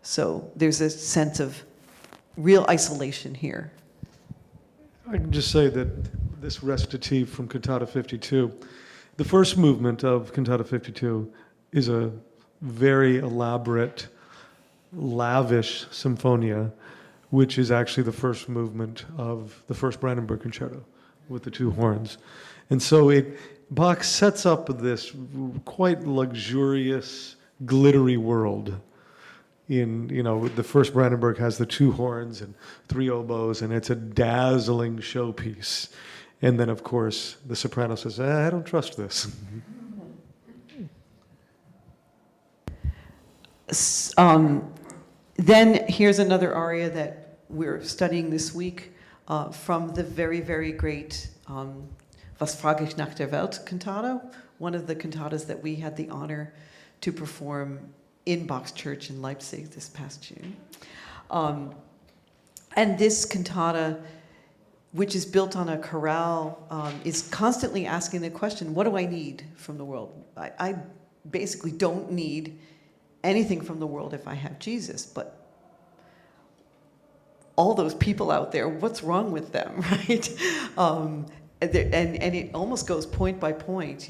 So there's a sense of real isolation here. I can just say that this recitative from Cantata 52, the first movement of Cantata 52 is a very elaborate, lavish symphonia, which is actually the first movement of the first Brandenburg Concerto with the two horns. And so Bach sets up this quite luxurious, glittery world. The first Brandenburg has the two horns and three oboes, and it's a dazzling showpiece. And then, of course, the soprano says, I don't trust this. Then here's another aria that we're studying this week from the very, very great Was frage ich nach der Welt cantata, one of the cantatas that we had the honor to perform in Bach's church in Leipzig this past June. And this cantata, which is built on a chorale, is constantly asking the question, what do I need from the world? I basically don't need anything from the world if I have Jesus, but all those people out there, what's wrong with them, right? And it almost goes point by point,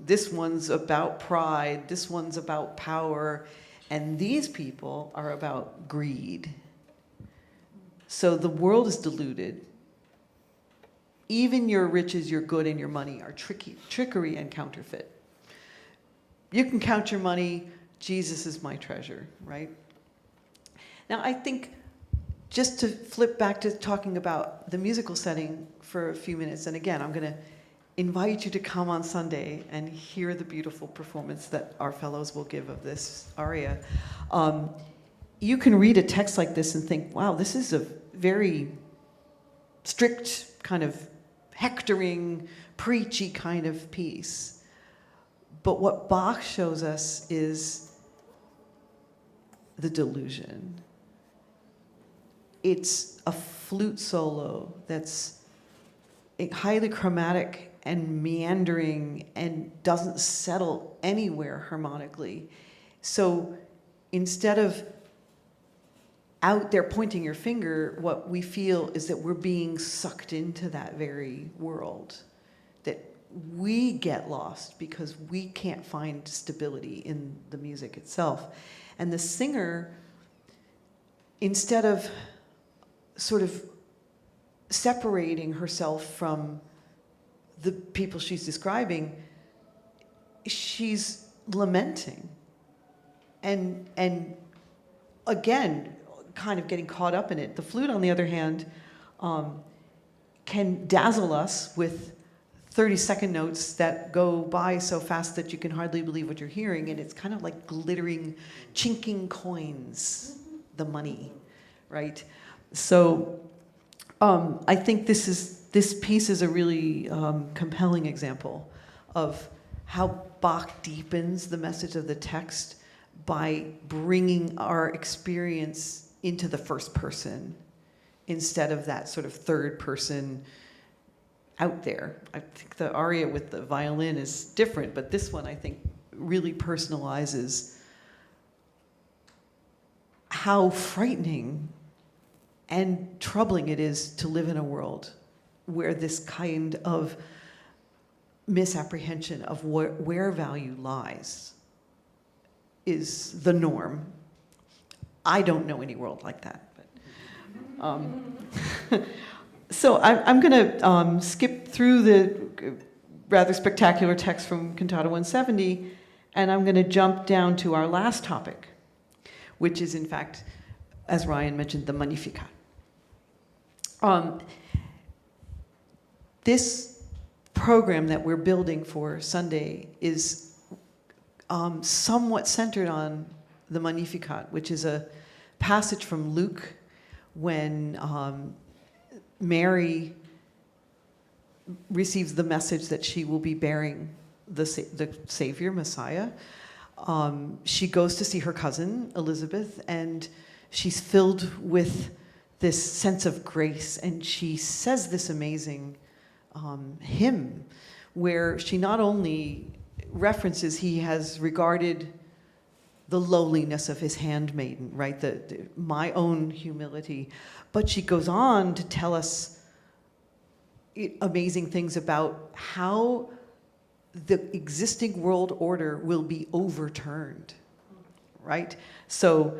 this one's about pride, this one's about power, and these people are about greed. So the world is deluded. Even your riches, your good, and your money are trickery and counterfeit. You can count your money, Jesus is my treasure, right? Now, I think just to flip back to talking about the musical setting for a few minutes, and again, I'm going to invite you to come on Sunday and hear the beautiful performance that our fellows will give of this aria. You can read a text like this and think, wow, this is a very strict kind of hectoring, preachy kind of piece. But what Bach shows us is the delusion. It's a flute solo that's highly chromatic and meandering and doesn't settle anywhere harmonically. So instead of out there pointing your finger, what we feel is that we're being sucked into that very world, that we get lost because we can't find stability in the music itself. And the singer, instead of sort of separating herself from the people she's describing, she's lamenting. And again, kind of getting caught up in it. The flute, on the other hand, can dazzle us with 30-second notes that go by so fast that you can hardly believe what you're hearing, and it's kind of like glittering, chinking coins, the money, right? So I think this piece is a really compelling example of how Bach deepens the message of the text by bringing our experience into the first person instead of that sort of third person out there. I think the aria with the violin is different, but this one I think really personalizes how frightening and troubling it is to live in a world where this kind of misapprehension of where value lies is the norm. I don't know any world like that. But, so I'm going to skip through the rather spectacular text from Cantata 170, and I'm going to jump down to our last topic, which is, in fact, as Ryan mentioned, the Magnificat. This program that we're building for Sunday is somewhat centered on the Magnificat, which is a passage from Luke when Mary receives the message that she will be bearing the Savior, Messiah. She goes to see her cousin, Elizabeth, and she's filled with this sense of grace, and she says this amazing hymn where she not only references he has regarded the lowliness of his handmaiden, right? My own humility. But she goes on to tell us amazing things about how the existing world order will be overturned, right? So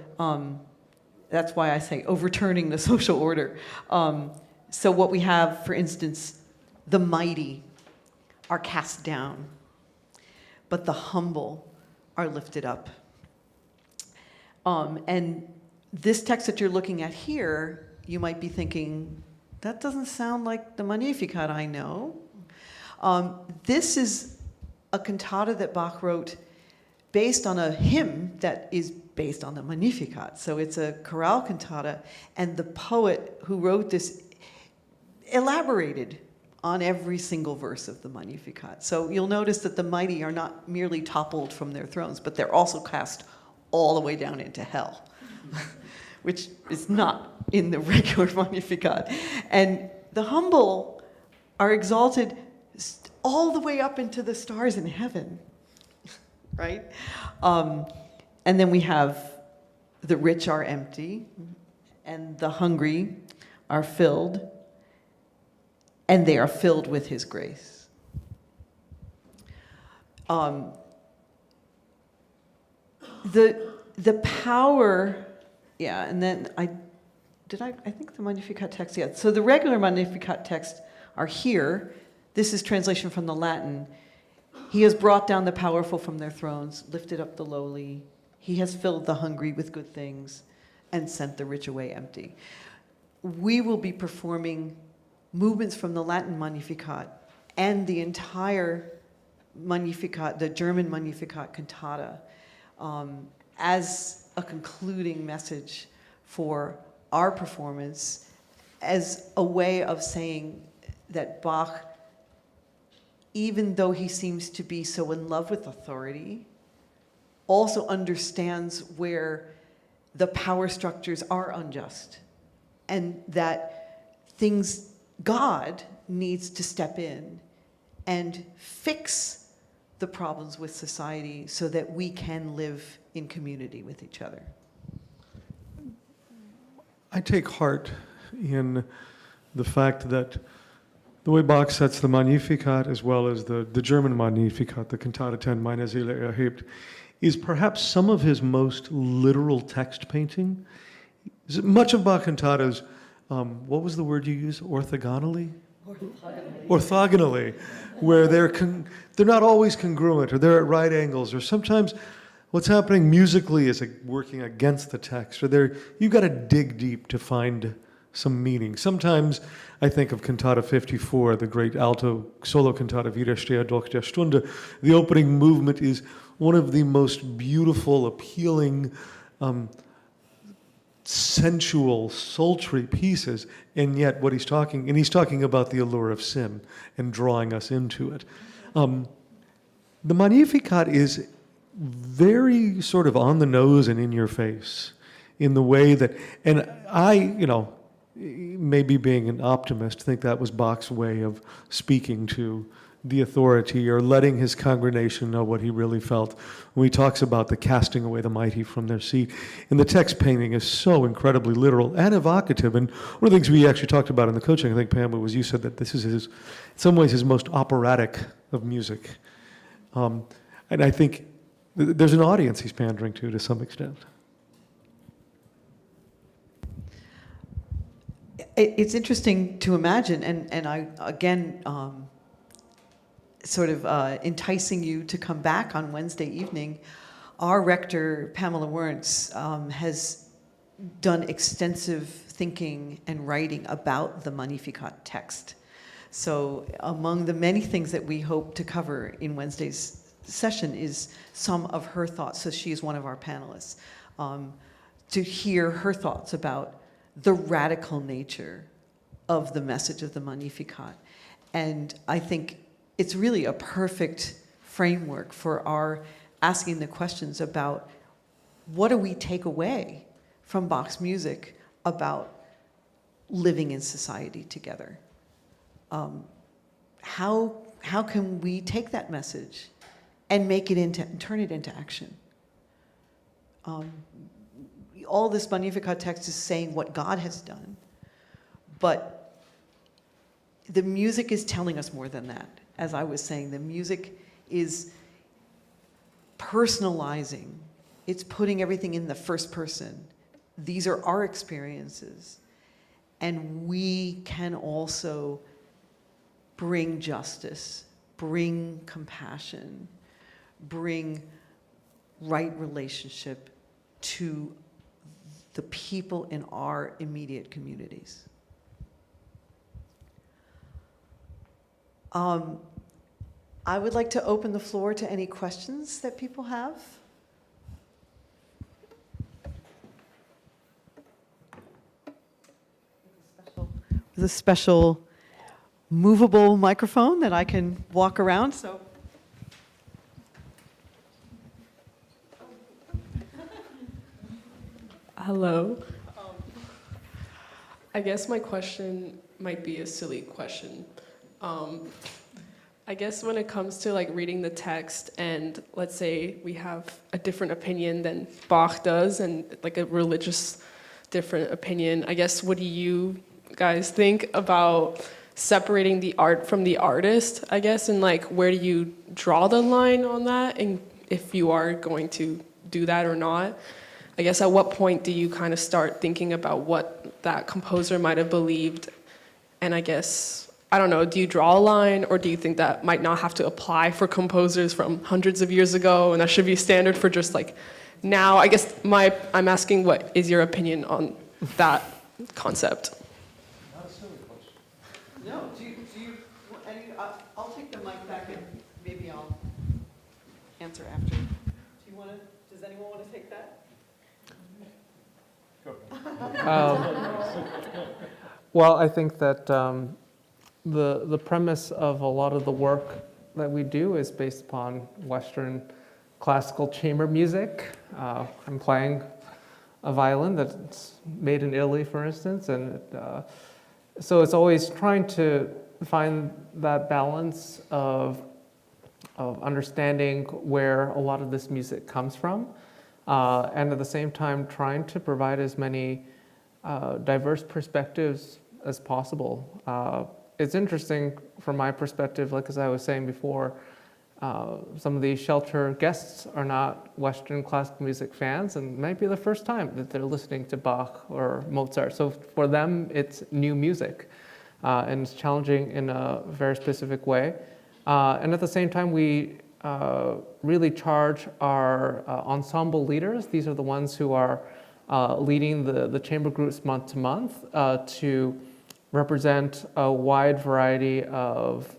that's why I say overturning the social order. So what we have, for instance, the mighty are cast down, but the humble are lifted up. And this text that you're looking at here, you might be thinking, that doesn't sound like the Magnificat I know. This is a cantata that Bach wrote based on a hymn that is based on the Magnificat. So it's a chorale cantata, and the poet who wrote this elaborated on every single verse of the Magnificat. So you'll notice that the mighty are not merely toppled from their thrones, but they're also cast all the way down into hell, which is not in the regular Magnificat. And the humble are exalted all the way up into the stars in heaven, right? And then we have the rich are empty, and the hungry are filled, and they are filled with his grace. The power, yeah, and then I think the Magnificat text, yeah. So the regular Magnificat texts are here. This is translation from the Latin. He has brought down the powerful from their thrones, lifted up the lowly. He has filled the hungry with good things. and sent the rich away empty. We will be performing movements from the Latin Magnificat and the entire Magnificat, the German Magnificat cantata, as a concluding message for our performance, as a way of saying that Bach, even though he seems to be so in love with authority, also understands where the power structures are unjust, and that God needs to step in and fix the problems with society so that we can live in community with each other. I take heart in the fact that the way Bach sets the Magnificat, as well as the German Magnificat, the Cantata 10, Meine Seele erhebt, is perhaps some of his most literal text painting. Much of Bach cantatas, what was the word you used? Orthogonally? Orthogonally, where they're not always congruent, or they're at right angles, or sometimes what's happening musically is working against the text, or you've got to dig deep to find some meaning. Sometimes I think of Cantata 54, the great alto solo cantata, Widersteher durch der Stunde. The opening movement is one of the most beautiful, appealing, sensual, sultry pieces, and yet he's talking about the allure of sin and drawing us into it. The Magnificat is very sort of on the nose and in your face in the way that, and I, maybe being an optimist, think that was Bach's way of speaking to the authority or letting his congregation know what he really felt when he talks about the casting away the mighty from their seat. And the text painting is so incredibly literal and evocative. And one of the things we actually talked about in the coaching, I think, Pamela, was you said that this is in some ways his most operatic of music. And I think there's an audience he's pandering to some extent. It's interesting to imagine, and I, again, sort of enticing you to come back on Wednesday evening. Our rector, Pamela Wernz, has done extensive thinking and writing about the Magnificat text. So among the many things that we hope to cover in Wednesday's session is some of her thoughts. So she is one of our panelists. To hear her thoughts about the radical nature of the message of the Magnificat. And I think it's really a perfect framework for our asking the questions about what do we take away from Bach's music about living in society together? How can we take that message and turn it into action? All this Magnificat text is saying what God has done, but the music is telling us more than that. As I was saying, the music is personalizing. It's putting everything in the first person. These are our experiences. And we can also bring justice, bring compassion, bring right relationship to the people in our immediate communities. I would like to open the floor to any questions that people have. There's a special movable microphone that I can walk around, so. Hello. I guess my question might be a silly question. I guess when it comes to like reading the text and let's say we have a different opinion than Bach does and like a religious different opinion, I guess what do you guys think about separating the art from the artist, I guess, and like where do you draw the line on that and if you are going to do that or not? I guess at what point do you kind of start thinking about what that composer might have believed? And I guess, I don't know, do you draw a line or do you think that might not have to apply for composers from hundreds of years ago and that should be standard for just like now, I guess I'm asking what is your opinion on that concept? No, I'll take the mic back and maybe I'll answer after. Does anyone want to take that? Well, I think that the premise of a lot of the work that we do is based upon Western classical chamber music. I'm playing a violin that's made in Italy, for instance, and so it's always trying to find that balance of understanding where a lot of this music comes from, and at the same time trying to provide as many diverse perspectives as possible. It's interesting from my perspective, like as I was saying before, some of these shelter guests are not Western classical music fans, and it might be the first time that they're listening to Bach or Mozart. So for them, it's new music, and it's challenging in a very specific way. And at the same time, we really charge our ensemble leaders. These are the ones who are leading the chamber groups month to month to represent a wide variety of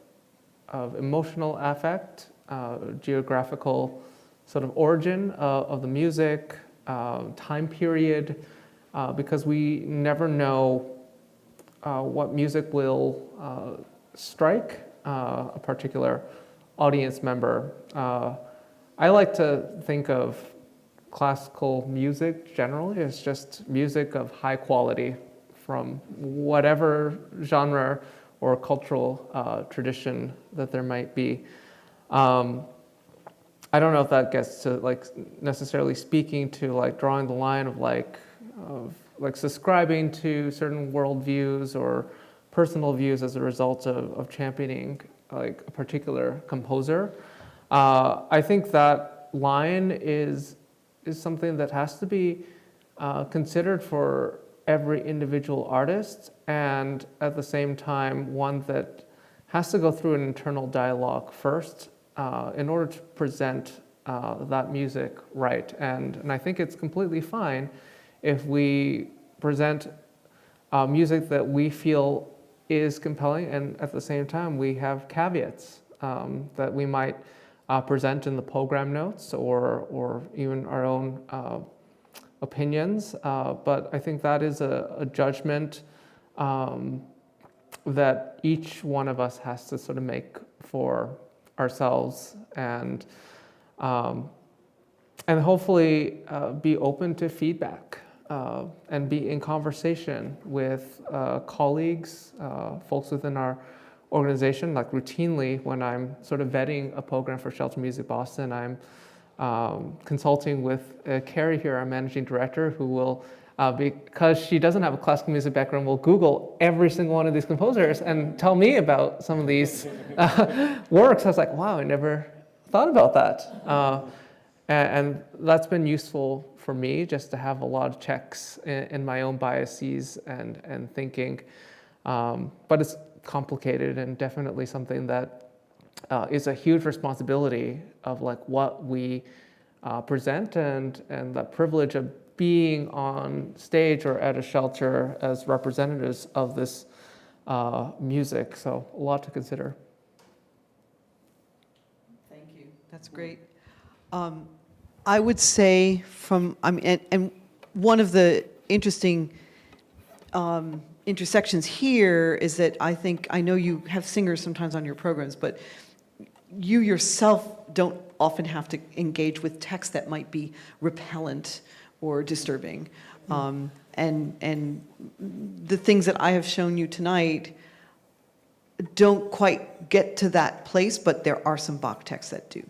emotional affect, geographical sort of origin of the music, time period, because we never know what music will strike a particular audience member. I like to think of classical music generally as just music of high quality from whatever genre or cultural tradition that there might be. I don't know if that gets to like necessarily speaking to like drawing the line of like subscribing to certain worldviews or personal views as a result of championing like a particular composer. I think that line is something that has to be considered for every individual artist, and at the same time one that has to go through an internal dialogue first in order to present that music right. And I think it's completely fine if we present music that we feel is compelling, and at the same time we have caveats that we might present in the program notes or even our own opinions. But I think that is a judgment that each one of us has to sort of make for ourselves, and hopefully be open to feedback and be in conversation with colleagues, folks within our organization. Like routinely when I'm sort of vetting a program for Shelter Music Boston, I'm consulting with Carrie here, our managing director, who will, because she doesn't have a classical music background, will Google every single one of these composers and tell me about some of these works. I was like, wow, I never thought about that. And that's been useful for me, just to have a lot of checks in my own biases and thinking. But it's complicated and definitely something that is a huge responsibility of like what we present, and that privilege of being on stage or at a shelter as representatives of this music. So a lot to consider. Thank you. That's great. I would say and one of the interesting intersections here is that I know you have singers sometimes on your programs, but you yourself don't often have to engage with text that might be repellent or disturbing. And the things that I have shown you tonight don't quite get to that place, but there are some Bach texts that do.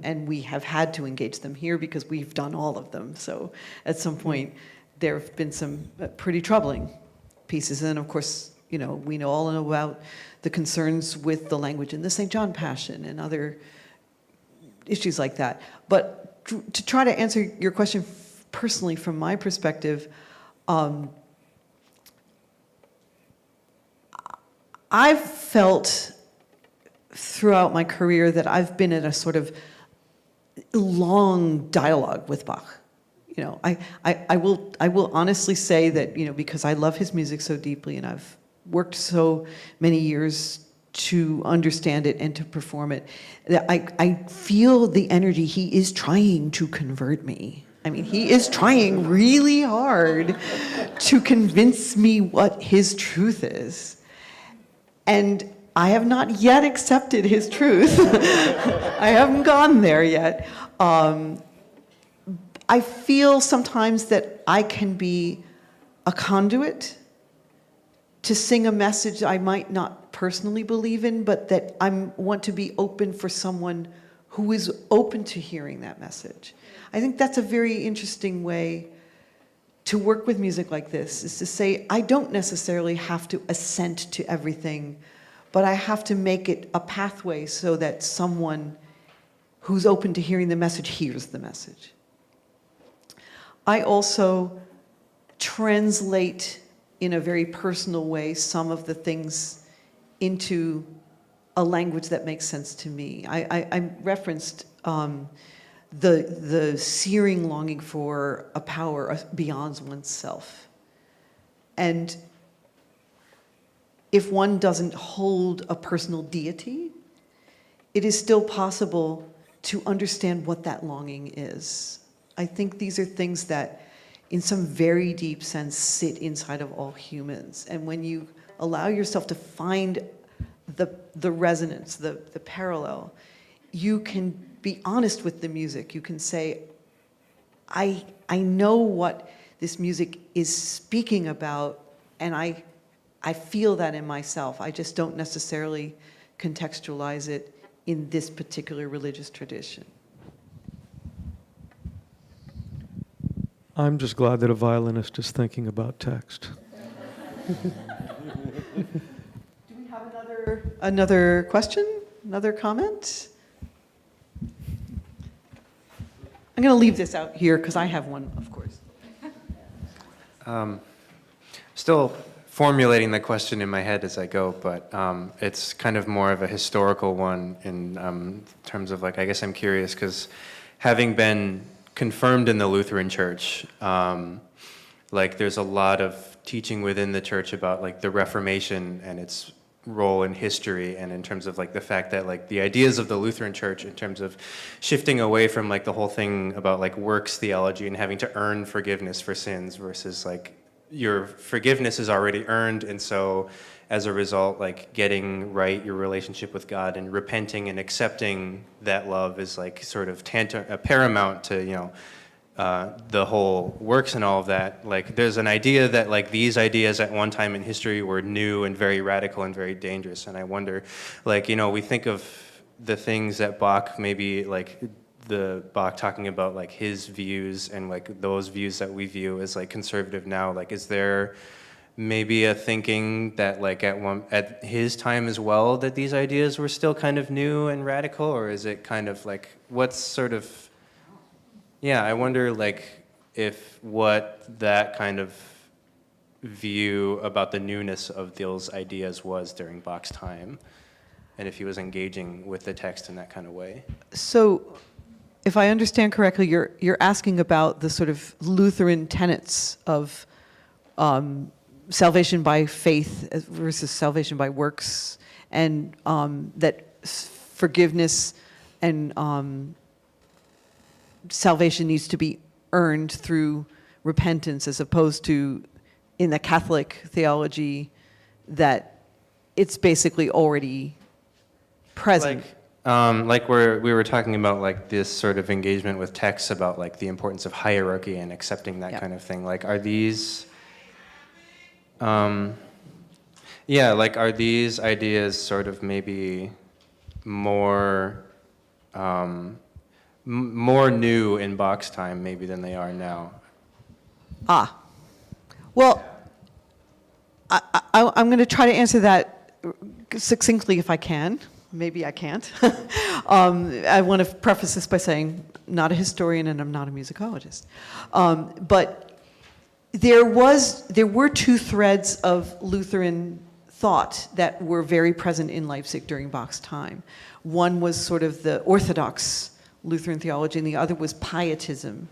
And we have had to engage them here because we've done all of them. So at some point, there have been some pretty troubling pieces. And of course, we all know about the concerns with the language in the St. John Passion and other issues like that. But to try to answer your question personally from my perspective, I've felt throughout my career that I've been at a sort of long dialogue with Bach. You know, I will honestly say that, you know, because I love his music so deeply and I've worked so many years to understand it and to perform it, that I feel the energy. He is trying to convert me. I mean, he is trying really hard to convince me what his truth is. And I have not yet accepted his truth. I haven't gone there yet. I feel sometimes that I can be a conduit to sing a message I might not personally believe in, but that I want to be open for someone who is open to hearing that message. I think that's a very interesting way to work with music like this, is to say, I don't necessarily have to assent to everything, but I have to make it a pathway so that someone who's open to hearing the message hears the message. I also translate in a very personal way some of the things into a language that makes sense to me. I referenced the searing longing for a power beyond oneself. And if one doesn't hold a personal deity, it is still possible to understand what that longing is. I think these are things that, in some very deep sense, sit inside of all humans. And when you allow yourself to find the resonance, the parallel, you can be honest with the music. You can say, I know what this music is speaking about, and I feel that in myself. I just don't necessarily contextualize it in this particular religious tradition. I'm just glad that a violinist is thinking about text. Do we have another question? Another comment? I'm going to leave this out here because I have one, of course. Still formulating the question in my head as I go, but it's kind of more of a historical one in terms of, like, I guess I'm curious because having been confirmed in the Lutheran Church, like there's a lot of teaching within the church about like the Reformation and its role in history, and in terms of like the fact that like the ideas of the Lutheran Church in terms of shifting away from like the whole thing about like works theology and having to earn forgiveness for sins versus like your forgiveness is already earned, and so as a result, like getting right your relationship with God and repenting and accepting that love is like sort of paramount to, you know, the whole works and all of that. Like there's an idea that like these ideas at one time in history were new and very radical and very dangerous. And I wonder, like, you know, we think of the things that Bach, maybe like the Bach talking about like his views and like those views that we view as like conservative now. Like, is there maybe a thinking that like at his time as well that these ideas were still kind of new and radical, or is it kind of like what's sort of, yeah, I wonder like if what that kind of view about the newness of those ideas was during Bach's time, and if he was engaging with the text in that kind of way. So if I understand correctly, you're asking about the sort of Lutheran tenets of salvation by faith versus salvation by works, and that forgiveness and salvation needs to be earned through repentance, as opposed to in the Catholic theology that it's basically already present. Like we were talking about like this sort of engagement with texts about like the importance of hierarchy and accepting that kind of thing. Like, are these like, are these ideas sort of maybe more more new in Bach's time maybe than they are now? Well, I'm going to try to answer that succinctly if I can. Maybe I can't. I want to preface this by saying, not a historian and I'm not a musicologist. But there were two threads of Lutheran thought that were very present in Leipzig during Bach's time. One was sort of the Orthodox Lutheran theology, and the other was pietism,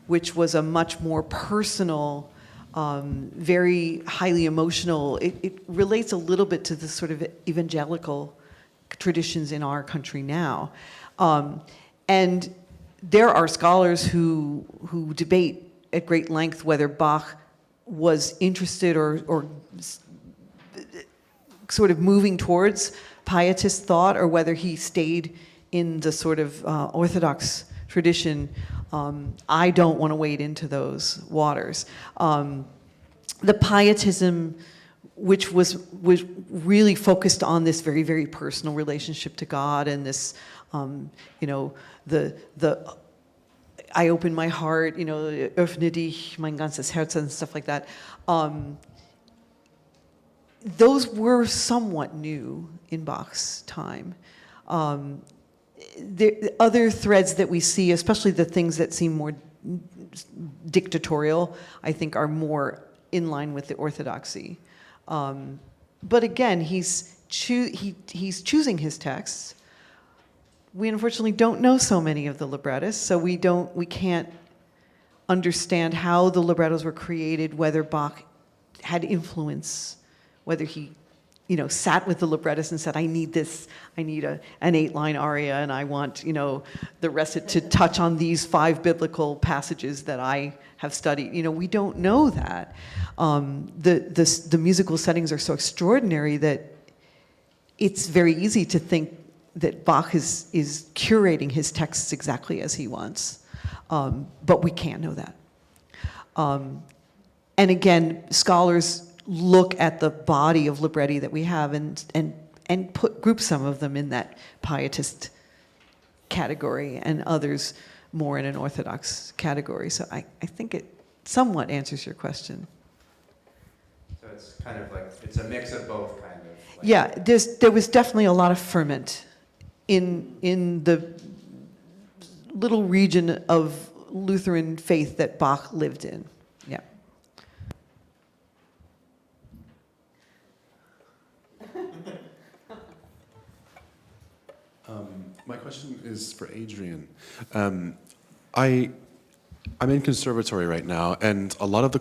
which was a much more personal, very highly emotional. It relates a little bit to the sort of evangelical traditions in our country now. And there are scholars who debate at great length whether Bach was interested or sort of moving towards pietist thought, or whether he stayed in the sort of Orthodox tradition. I don't want to wade into those waters. The pietism, which was really focused on this very, very personal relationship to God, and this, the I open my heart, öffne dich, mein ganzes Herz, and stuff like that. Those were somewhat new in Bach's time. The other threads that we see, especially the things that seem more dictatorial, I think are more in line with the orthodoxy. But again, he's choosing his texts. We unfortunately don't know so many of the librettists, so we can't understand how the librettos were created, whether Bach had influence, whether he sat with the librettist and said, I need an 8-line aria, and I want, the rest to touch on these 5 biblical passages that I have studied. We don't know that. The musical settings are so extraordinary that it's very easy to think that Bach is curating his texts exactly as he wants. But we can't know that. And again, scholars look at the body of libretti that we have and group some of them in that pietist category and others more in an Orthodox category. So I think it somewhat answers your question. So it's kind of like, it's a mix of both, kind of. Like. Yeah, there was definitely a lot of ferment in the little region of Lutheran faith that Bach lived in. Yeah. My question is for Adrian. I'm in conservatory right now, and a lot of the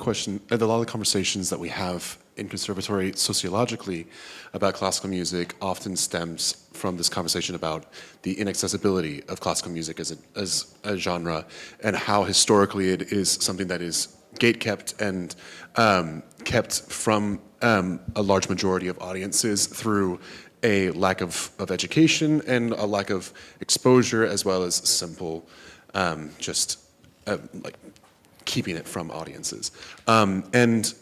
conversations that we have in conservatory sociologically about classical music often stems from this conversation about the inaccessibility of classical music as a genre, and how historically it is something that is gatekept and kept from a large majority of audiences through a lack of education and a lack of exposure, as well as simple like keeping it from audiences. And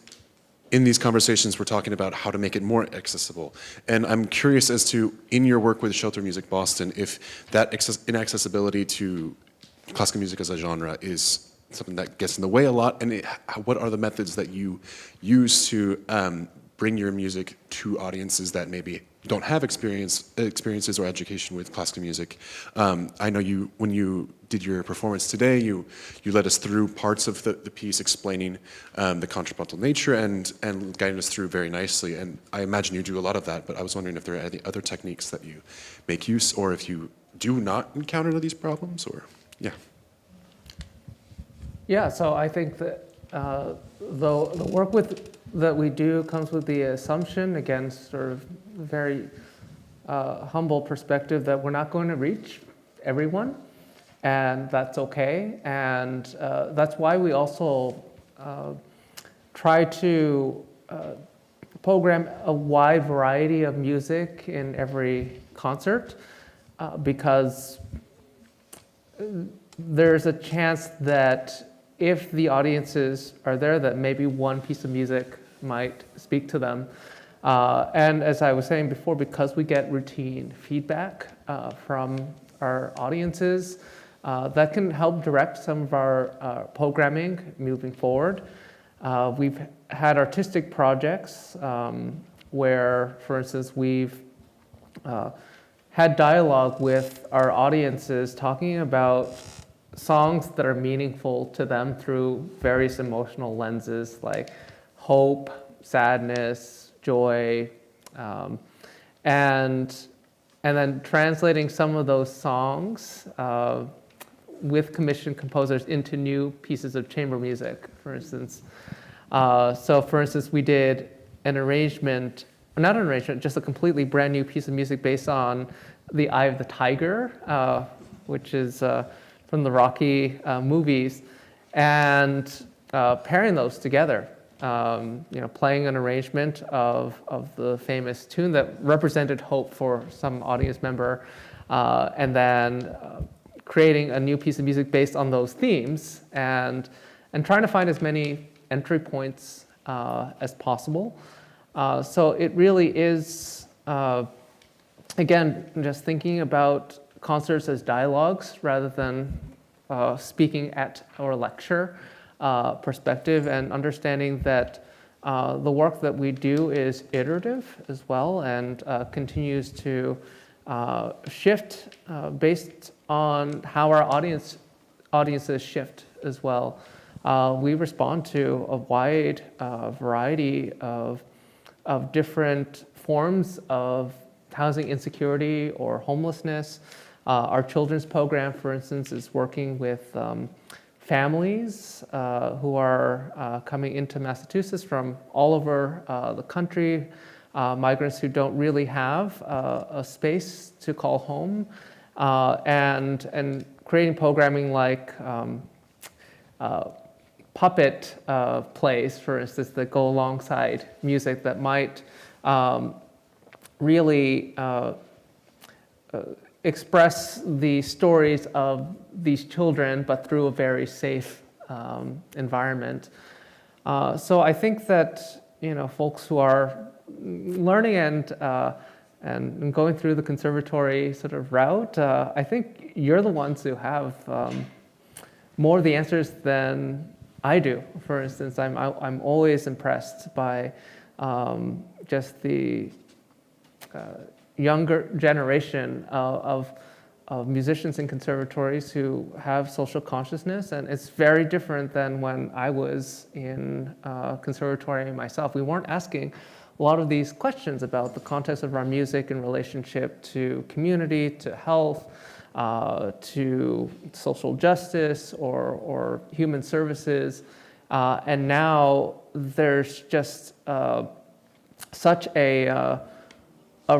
in these conversations, we're talking about how to make it more accessible. And I'm curious as to, in your work with Shelter Music Boston, if that inaccessibility to classical music as a genre is something that gets in the way a lot, and what are the methods that you use to bring your music to audiences that maybe don't have experiences or education with classical music. I know when you did your performance today, you led us through parts of the piece explaining the contrapuntal nature and guiding us through very nicely. And I imagine you do a lot of that, but I was wondering if there are any other techniques that you make use, or if you do not encounter these problems, or, yeah. Yeah, so I think that the work that we do comes with the assumption, again, sort of very humble perspective, that we're not going to reach everyone, and that's okay. And that's why we also try to program a wide variety of music in every concert, because there's a chance that if the audiences are there, that maybe one piece of music might speak to them. And as I was saying before, because we get routine feedback from our audiences, that can help direct some of our programming moving forward. We've had artistic projects where, for instance, we've had dialogue with our audiences talking about songs that are meaningful to them through various emotional lenses, like hope, sadness, joy, and then translating some of those songs with commissioned composers into new pieces of chamber music, for instance. So for instance, we did an arrangement, not an arrangement, just a completely brand new piece of music based on The Eye of the Tiger, which is from the Rocky movies, and pairing those together. Playing an arrangement of the famous tune that represented hope for some audience member, and then creating a new piece of music based on those themes, and trying to find as many entry points as possible. So it really is, again, just thinking about concerts as dialogues rather than speaking at or lecture perspective, and understanding that the work that we do is iterative as well, and continues to shift based on how our audiences shift as well. We respond to a wide variety of different forms of housing insecurity or homelessness. Our children's program, for instance, is working with families who are coming into Massachusetts from all over the country, migrants who don't really have a space to call home, and creating programming like puppet plays, for instance, that go alongside music that might really express the stories of these children, but through a very safe environment. So I think that folks who are learning and going through the conservatory sort of route, I think you're the ones who have more of the answers than I do. For instance, I'm always impressed by just the younger generation of musicians in conservatories who have social consciousness, and it's very different than when I was in conservatory myself. We weren't asking a lot of these questions about the context of our music in relationship to community, to health, to social justice or human services, and now there's just such a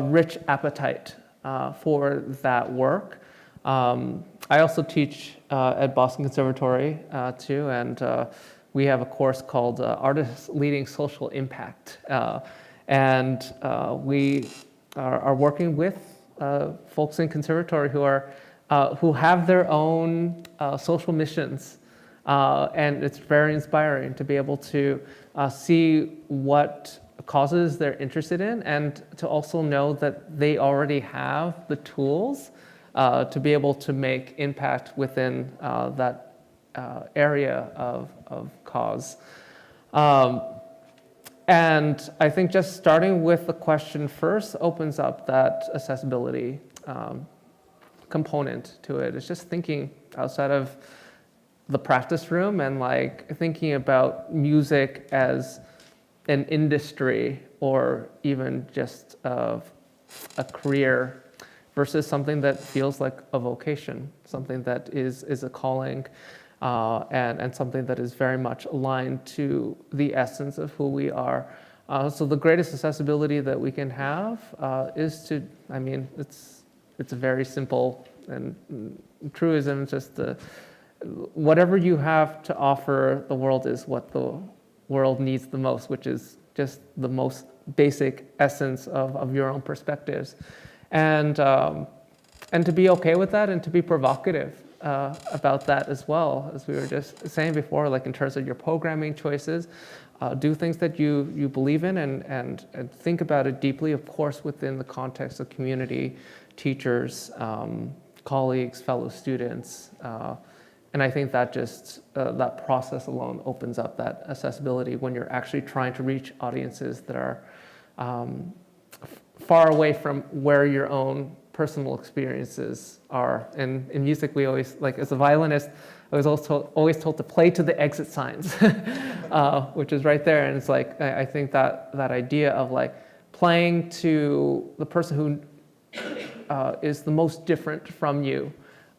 rich appetite for that work. I also teach at Boston Conservatory too, and we have a course called Artists Leading Social Impact. And we are working with folks in conservatory who have their own social missions. And it's very inspiring to be able to see what causes they're interested in, and to also know that they already have the tools to be able to make impact within that area of cause. And I think just starting with the question first opens up that accessibility component to it. It's just thinking outside of the practice room, and like thinking about music as an industry or even just a career versus something that feels like a vocation, something that is a calling, and something that is very much aligned to the essence of who we are. So the greatest accessibility that we can have is to, it's a very simple and truism, just whatever you have to offer the world is what the world needs the most, which is just the most basic essence of your own perspectives. And to be okay with that, and to be provocative about that as well, as we were just saying before, like in terms of your programming choices, do things that you believe in, and think about it deeply, of course, within the context of community, teachers, colleagues, fellow students. And I think that just, that process alone opens up that accessibility when you're actually trying to reach audiences that are far away from where your own personal experiences are. And in music, we always, like as a violinist, I was also always told to play to the exit signs, which is right there. And it's like, I think that idea of like playing to the person who is the most different from you,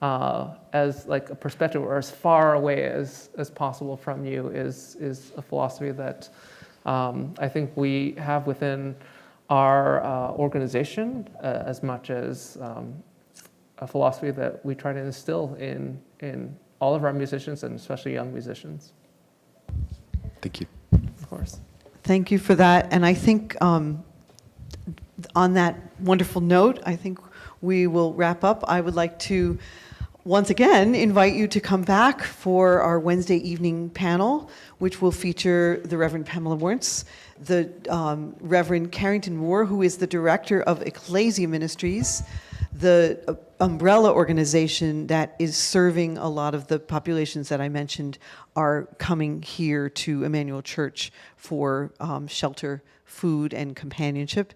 as like a perspective or as far away as possible from you is a philosophy that I think we have within our organization as much as a philosophy that we try to instill in all of our musicians and especially young musicians. Thank you. Of course. Thank you for that. And I think on that wonderful note, I think we will wrap up. I would like to once again invite you to come back for our Wednesday evening panel, which will feature the Reverend Pamela Wernz, the Reverend Carrington Moore, who is the director of Ecclesia Ministries, the umbrella organization that is serving a lot of the populations that I mentioned are coming here to Emmanuel Church for shelter, food, and companionship.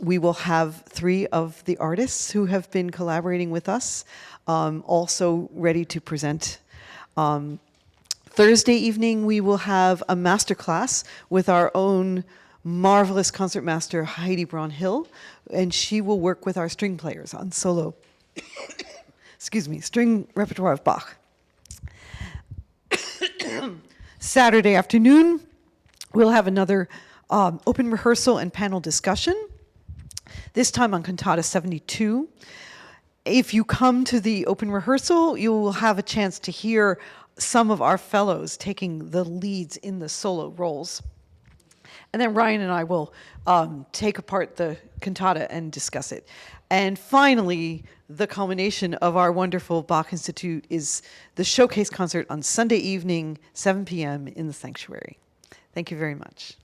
We will have 3 of the artists who have been collaborating with us also ready to present. Thursday evening, we will have a masterclass with our own marvelous concertmaster, Heidi Braun-Hill, and she will work with our string players on solo, excuse me, string repertoire of Bach. Saturday afternoon, we'll have another open rehearsal and panel discussion, this time on Cantata 72. If you come to the open rehearsal, you will have a chance to hear some of our fellows taking the leads in the solo roles. And then Ryan and I will take apart the cantata and discuss it. And finally, the culmination of our wonderful Bach Institute is the showcase concert on Sunday evening, 7 p.m. in the sanctuary. Thank you very much.